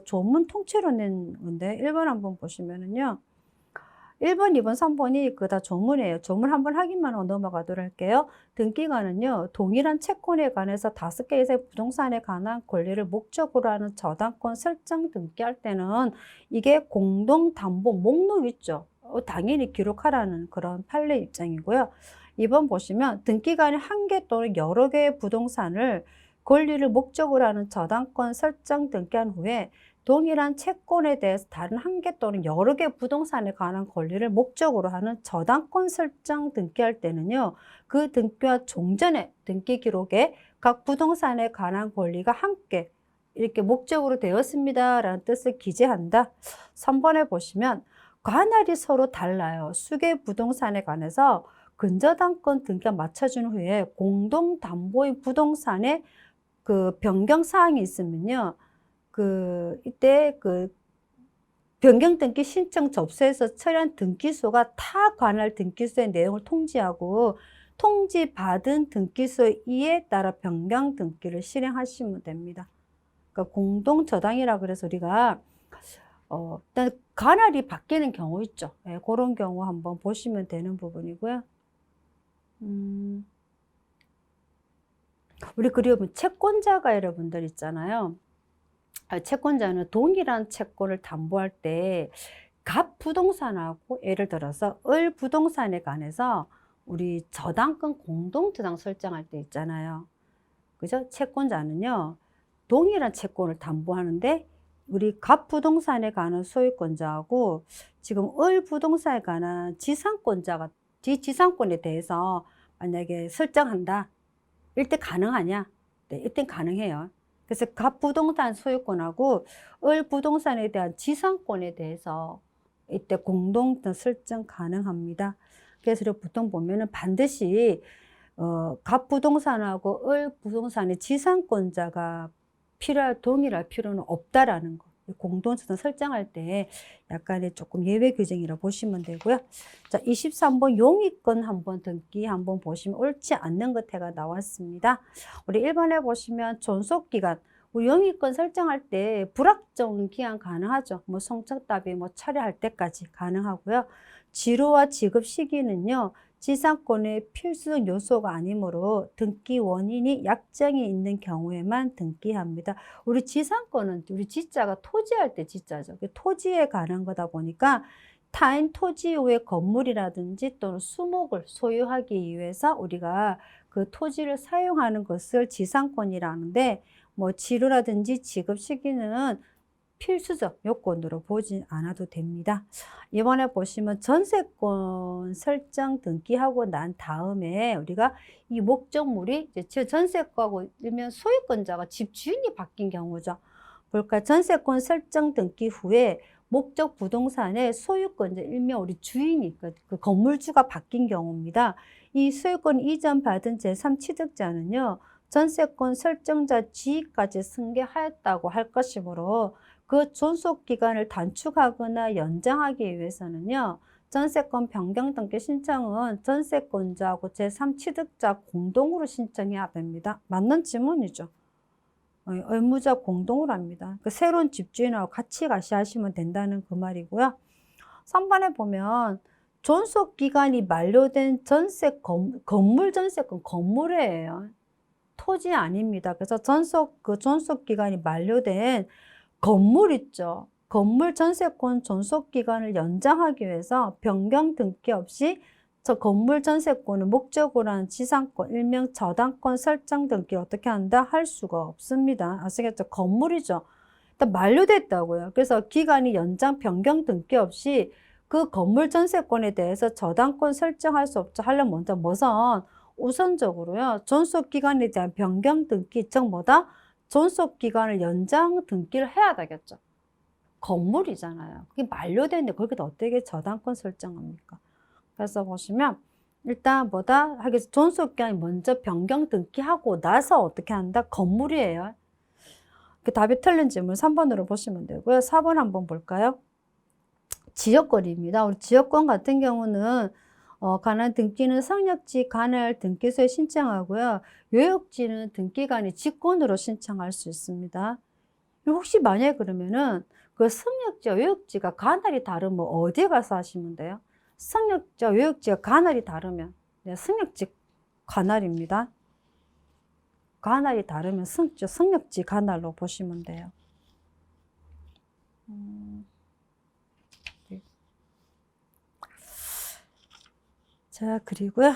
조문 통째로 낸 건데, 1번 한번 보시면은요. 1번, 2번, 3번이 다 조문이에요. 조문 한번 확인만 하고 넘어가도록 할게요. 등기관은요, 동일한 채권에 관해서 5개 이상의 부동산에 관한 권리를 목적으로 하는 저당권 설정 등기할 때는 이게 공동담보 목록 있죠. 당연히 기록하라는 그런 판례 입장이고요. 2번 보시면 등기관이 1개 또는 여러 개의 부동산을 권리를 목적으로 하는 저당권 설정 등기한 후에 동일한 채권에 대해서 다른 1개 또는 여러 개 부동산에 관한 권리를 목적으로 하는 저당권 설정 등기할 때는요, 그 등기와 종전의 등기 기록에 각 부동산에 관한 권리가 함께 이렇게 목적으로 되었습니다 라는 뜻을 기재한다. 3번에 보시면 관할이 서로 달라요. 수개 부동산에 관해서 근저당권 등기가 맞춰준 후에 공동담보인 부동산에 변경사항이 있으면요, 이때 변경 등기 신청 접수에서 처리한 등기소가 타 관할 등기소의 내용을 통지하고 통지받은 등기소에 따라 변경 등기를 실행하시면 됩니다. 그러니까 공동저당이라 그래서 우리가 일단 관할이 바뀌는 경우 있죠. 네, 그런 경우 한번 보시면 되는 부분이고요. 우리 그리고 채권자가 여러분들 있잖아요. 채권자는 동일한 채권을 담보할 때 갑 부동산하고 예를 들어서 을 부동산에 관해서 우리 저당권 공동저당 설정할 때 있잖아요. 그죠? 채권자는요, 동일한 채권을 담보하는데 우리 갑 부동산에 관한 소유권자하고 지금 을 부동산에 관한 지상권자가 지상권에 대해서 만약에 설정한다. 이때 가능하냐? 네, 이때 가능해요. 그래서 갑 부동산 소유권하고 을 부동산에 대한 지상권에 대해서 이때 공동 설정 가능합니다. 그래서 우리가 보통 보면은 반드시 갑 부동산하고 을 부동산의 지상권자가 동일할 필요는 없다라는 거. 공동주택 설정할 때 약간의 조금 예외 규정이라 보시면 되고요. 자, 23번 용의권 한번 등기 한번 보시면 옳지 않는 것해가 나왔습니다. 우리 1번에 보시면 존속기간, 우리 용의권 설정할 때 불확정 기한 가능하죠. 뭐 성적답이 뭐 철회할 때까지 가능하고요. 지루와 지급 시기는요. 지상권의 필수 요소가 아니므로 등기 원인이 약정이 있는 경우에만 등기합니다. 우리 지상권은 우리 지자가 토지할 때 지자죠. 토지에 관한 거다 보니까 타인 토지 외 건물이라든지 또는 수목을 소유하기 위해서 우리가 그 토지를 사용하는 것을 지상권이라는데 뭐 지루라든지 지급 시기는 필수적 요건으로 보지 않아도 됩니다. 이번에 보시면 전세권 설정 등기하고 난 다음에 우리가 이 목적물이 이제 전세권하고 일면 소유권자가 집주인이 바뀐 경우죠. 볼까? 전세권 설정 등기 후에 목적 부동산의 소유권자 일명 우리 주인이 그 건물주가 바뀐 경우입니다. 이 소유권 이전 받은 제3취득자는요. 전세권 설정자 지위까지 승계하였다고 할 것이므로 그 존속기간을 단축하거나 연장하기 위해서는요. 전세권 변경 등기 신청은 전세권자하고 제3취득자 공동으로 신청해야 됩니다. 맞는 질문이죠. 의무자 공동으로 합니다. 그 새로운 집주인하고 같이 하시면 된다는 그 말이고요. 3번에 보면 존속기간이 만료된 건물 전세권 건물이에요. 토지 아닙니다. 그래서 존속기간이 만료된 건물 있죠. 건물 전세권 존속기간을 연장하기 위해서 변경 등기 없이 저 건물 전세권을 목적으로 한 지상권, 일명 저당권 설정 등기를 어떻게 한다? 할 수가 없습니다. 아시겠죠? 건물이죠. 일단 만료됐다고요. 그래서 기간이 연장, 변경 등기 없이 그 건물 전세권에 대해서 저당권 설정할 수 없죠. 하려면 먼저 우선적으로요. 존속기간에 대한 변경 등기, 즉 뭐다? 존속기간을 연장 등기를 해야 되겠죠. 건물이잖아요. 그게 만료됐는데 거기다 어떻게 저당권 설정합니까? 그래서 보시면 일단 뭐다? 하겠어. 존속기간이 먼저 변경 등기하고 나서 어떻게 한다? 건물이에요. 그 답이 틀린 질문 3번으로 보시면 되고요. 4번 한번 볼까요? 지역권입니다. 우리 지역권 같은 경우는 관할 등기는 상력지 관할 등기소에 신청하고요. 요역지는 등기관이 직권으로 신청할 수 있습니다. 혹시 만약에 그러면은 그 상력지와 요역지가 관할이 다르면 어디에 가서 하시면 돼요? 상력지와 요역지가 관할이 다르면 상력지 관할입니다. 관할이 다르면 상력지 관할로 보시면 돼요. 자, 그리고요.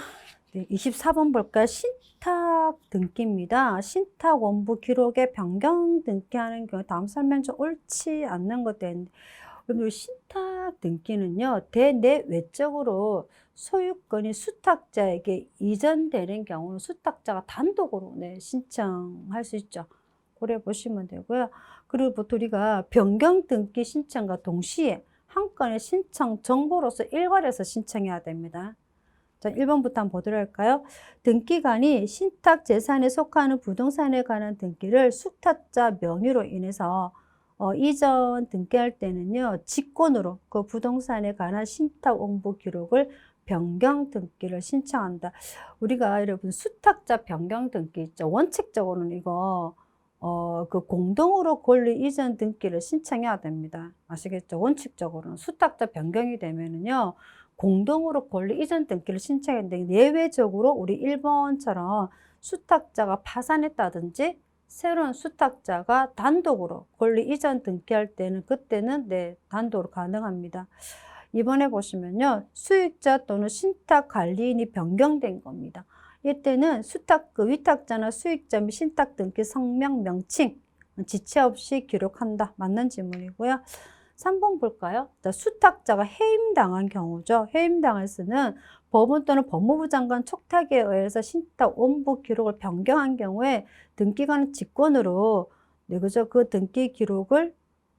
24번 볼까요? 신탁 등기입니다. 신탁 원부 기록에 변경 등기하는 경우 다음 설명 좀 옳지 않는 것도 있는데 여러분 신탁 등기는요. 대내 외적으로 소유권이 수탁자에게 이전되는 경우는 수탁자가 단독으로 신청할 수 있죠. 고려 보시면 되고요. 그리고 보통 우리가 변경 등기 신청과 동시에 한 건의 신청 정보로서 일괄해서 신청해야 됩니다. 자, 1번부터 한번 보도록 할까요? 등기관이 신탁 재산에 속하는 부동산에 관한 등기를 수탁자 명의로 인해서 이전 등기할 때는요, 직권으로 그 부동산에 관한 신탁 원부 기록을 변경 등기를 신청한다. 우리가 여러분 수탁자 변경 등기 있죠. 원칙적으로는 이거 그 공동으로 권리 이전 등기를 신청해야 됩니다. 아시겠죠? 원칙적으로는 수탁자 변경이 되면은요. 공동으로 권리 이전 등기를 신청했는데 예외적으로 우리 1번처럼 수탁자가 파산했다든지 새로운 수탁자가 단독으로 권리 이전 등기할 때는 그때는 네, 단독으로 가능합니다. 이번에 보시면요. 수익자 또는 신탁 관리인이 변경된 겁니다. 이때는 위탁자나 수익자 및 신탁 등기 성명 명칭 지체 없이 기록한다. 맞는 지문이고요. 3번 볼까요? 수탁자가 해임당한 경우죠. 해임당해서는 법원 또는 법무부 장관 촉탁에 의해서 신탁 원부 기록을 변경한 경우에 등기관은 직권으로 네, 그죠? 그 등기 기록을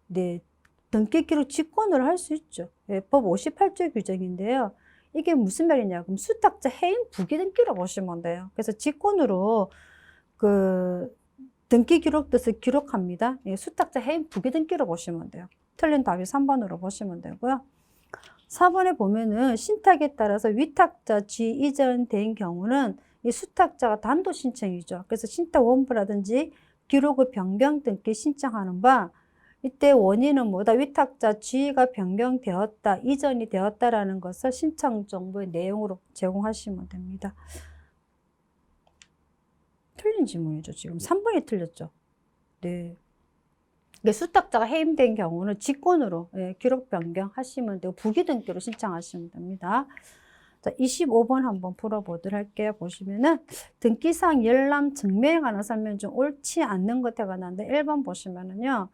네, 등기 기록 직권으로 할 수 있죠. 네, 법 58조 규정인데요. 이게 무슨 말이냐? 그럼 수탁자 해임 부기등기로 보시면 돼요. 그래서 직권으로 그 등기 기록 뜻을 기록합니다. 예, 수탁자 해임 부기등기로 보시면 돼요. 틀린 답이 3번으로 보시면 되고요. 4번에 보면은 신탁에 따라서 위탁자 지 이전된 경우는 이 수탁자가 단독 신청이죠. 그래서 신탁 원부라든지 기록을 변경 등기 신청하는 바 이때 원인은 뭐다? 위탁자 지위가 변경되었다, 이전이 되었다라는 것을 신청 정보의 내용으로 제공하시면 됩니다. 틀린 지문이죠. 지금 3번이 틀렸죠. 네. 수탁자가 해임된 경우는 직권으로 기록 변경하시면 되고 부기등기로 신청하시면 됩니다. 자, 25번 한번 풀어보도록 할게요. 보시면은 등기상 열람 증명에 관한 설명 중 옳지 않는 것에 관한데 1번 보시면은요.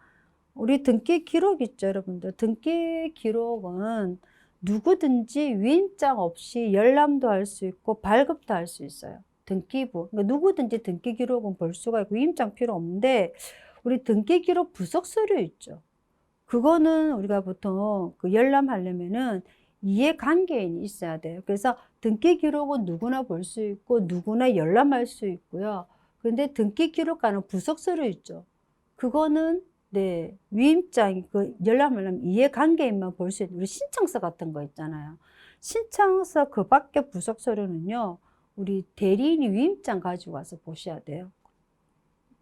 우리 등기 기록 있죠, 여러분들. 등기 기록은 누구든지 위임장 없이 열람도 할 수 있고 발급도 할 수 있어요. 등기부. 그러니까 누구든지 등기 기록은 볼 수가 있고 위임장 필요 없는데 우리 등기 기록 부속 서류 있죠. 그거는 우리가 보통 그 열람하려면은 이해관계인이 있어야 돼요. 그래서 등기 기록은 누구나 볼 수 있고 누구나 열람할 수 있고요. 그런데 등기 기록과는 부속 서류 있죠. 그거는 네, 위임장, 그 열람하려면 이해관계인만 볼 수 있는 우리 신청서 같은 거 있잖아요. 신청서 그 밖에 부속 서류는요, 우리 대리인이 위임장 가지고 와서 보셔야 돼요.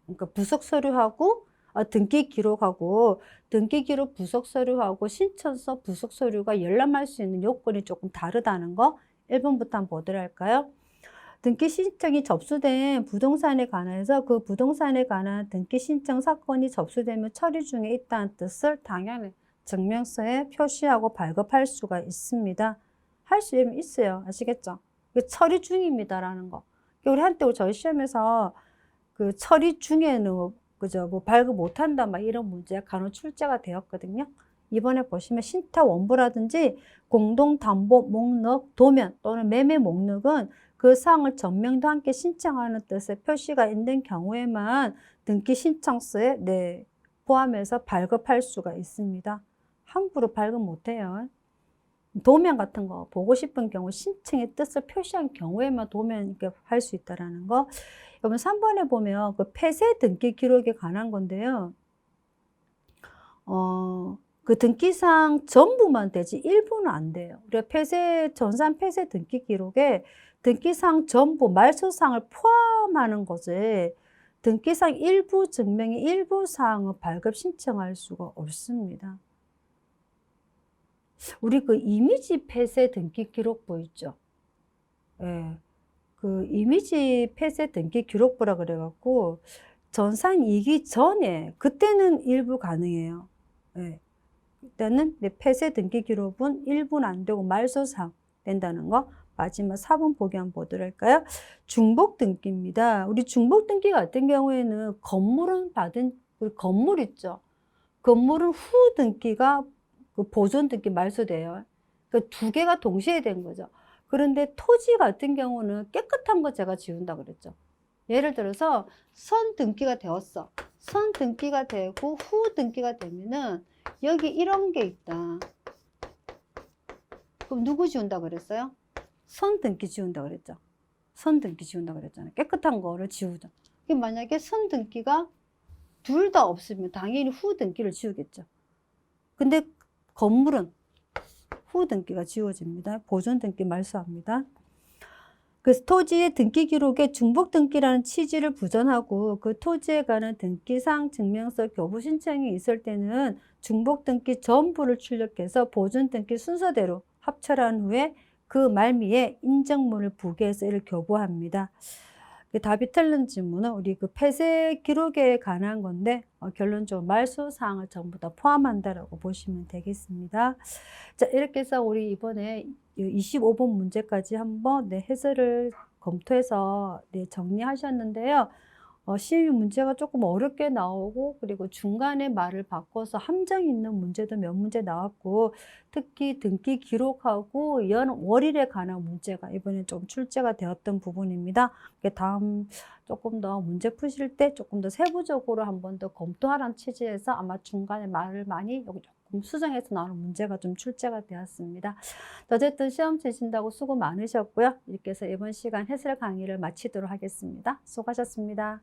그러니까 부속 서류하고 등기 기록하고 등기 기록 부속 서류하고 신청서 부속 서류가 열람할 수 있는 요건이 조금 다르다는 거 1번부터 한번 보도록 할까요? 등기 신청이 접수된 부동산에 관해서 그 부동산에 관한 등기 신청 사건이 접수되면 처리 중에 있다는 뜻을 당연히 증명서에 표시하고 발급할 수가 있습니다. 할 수 있어요. 아시겠죠? 처리 중입니다라는 거. 우리 한때 저희 시험에서 그 처리 중에는 그죠? 뭐 발급 못한다 막 이런 문제가 간혹 출제가 되었거든요. 이번에 보시면 신탁 원부라든지 공동담보 목록, 도면 또는 매매 목록은 그 사항을 전명도 함께 신청하는 뜻의 표시가 있는 경우에만 등기 신청서에 네, 포함해서 발급할 수가 있습니다. 함부로 발급 못해요. 도면 같은 거 보고 싶은 경우 신청의 뜻을 표시한 경우에만 도면 할 수 있다는 거. 여러분 3번에 보면 그 폐쇄 등기 기록에 관한 건데요. 그 등기상 전부만 되지 일부는 안 돼요. 우리가 전산 폐쇄 등기 기록에 등기상 전부 말소상을 포함하는 거지 등기상 일부 증명의 일부 사항은 발급 신청할 수가 없습니다. 우리 그 이미지 폐쇄 등기 기록부 있죠. 예. 그 이미지 폐쇄 등기 기록부라 그래갖고 전산이기 전에 그때는 일부 가능해요. 예. 일단은 폐쇄 등기 기록은 일부는 안 되고 말소상 된다는 거. 마지막 4번 보기 한번 보도록 할까요? 중복 등기입니다. 우리 중복 등기 같은 경우에는 우리 건물 있죠. 건물은 후 등기가 그 보존 등기 말소돼요. 그 두 개가 동시에 된 거죠. 그런데 토지 같은 경우는 깨끗한 거 제가 지운다 그랬죠. 예를 들어서 선 등기가 되었어. 선 등기가 되고 후 등기가 되면은 여기 이런 게 있다. 그럼 누구 지운다 그랬어요? 선 등기 지운다 그랬죠. 선 등기 지운다 그랬잖아요. 깨끗한 거를 지우자. 만약에 선 등기가 둘 다 없으면 당연히 후 등기를 지우겠죠. 근데 건물은 후 등기가 지워집니다. 보존 등기 말소합니다. 그래서 토지의 등기 기록에 중복 등기라는 취지를 부정하고 그 토지에 관한 등기상 증명서 교부 신청이 있을 때는 중복 등기 전부를 출력해서 보존 등기 순서대로 합철한 후에 그 말미에 인정문을 부계해서 이를 교부합니다. 그 답이 틀린 질문은 우리 그 폐쇄 기록에 관한 건데 결론적으로 말소 사항을 전부 다 포함한다라고 보시면 되겠습니다. 자, 이렇게 해서 우리 이번에 25번 문제까지 한번 네, 해설을 검토해서 네, 정리하셨는데요. 시험이 문제가 조금 어렵게 나오고 그리고 중간에 말을 바꿔서 함정 있는 문제도 몇 문제 나왔고 특히 등기 기록하고 월일에 관한 문제가 이번에 좀 출제가 되었던 부분입니다. 다음 조금 더 문제 푸실 때 조금 더 세부적으로 한 번 더 검토하라는 취지에서 아마 중간에 말을 많이 조금 수정해서 나오는 문제가 좀 출제가 되었습니다. 어쨌든 시험 치신다고 수고 많으셨고요. 이렇게 해서 이번 시간 해설 강의를 마치도록 하겠습니다. 수고하셨습니다.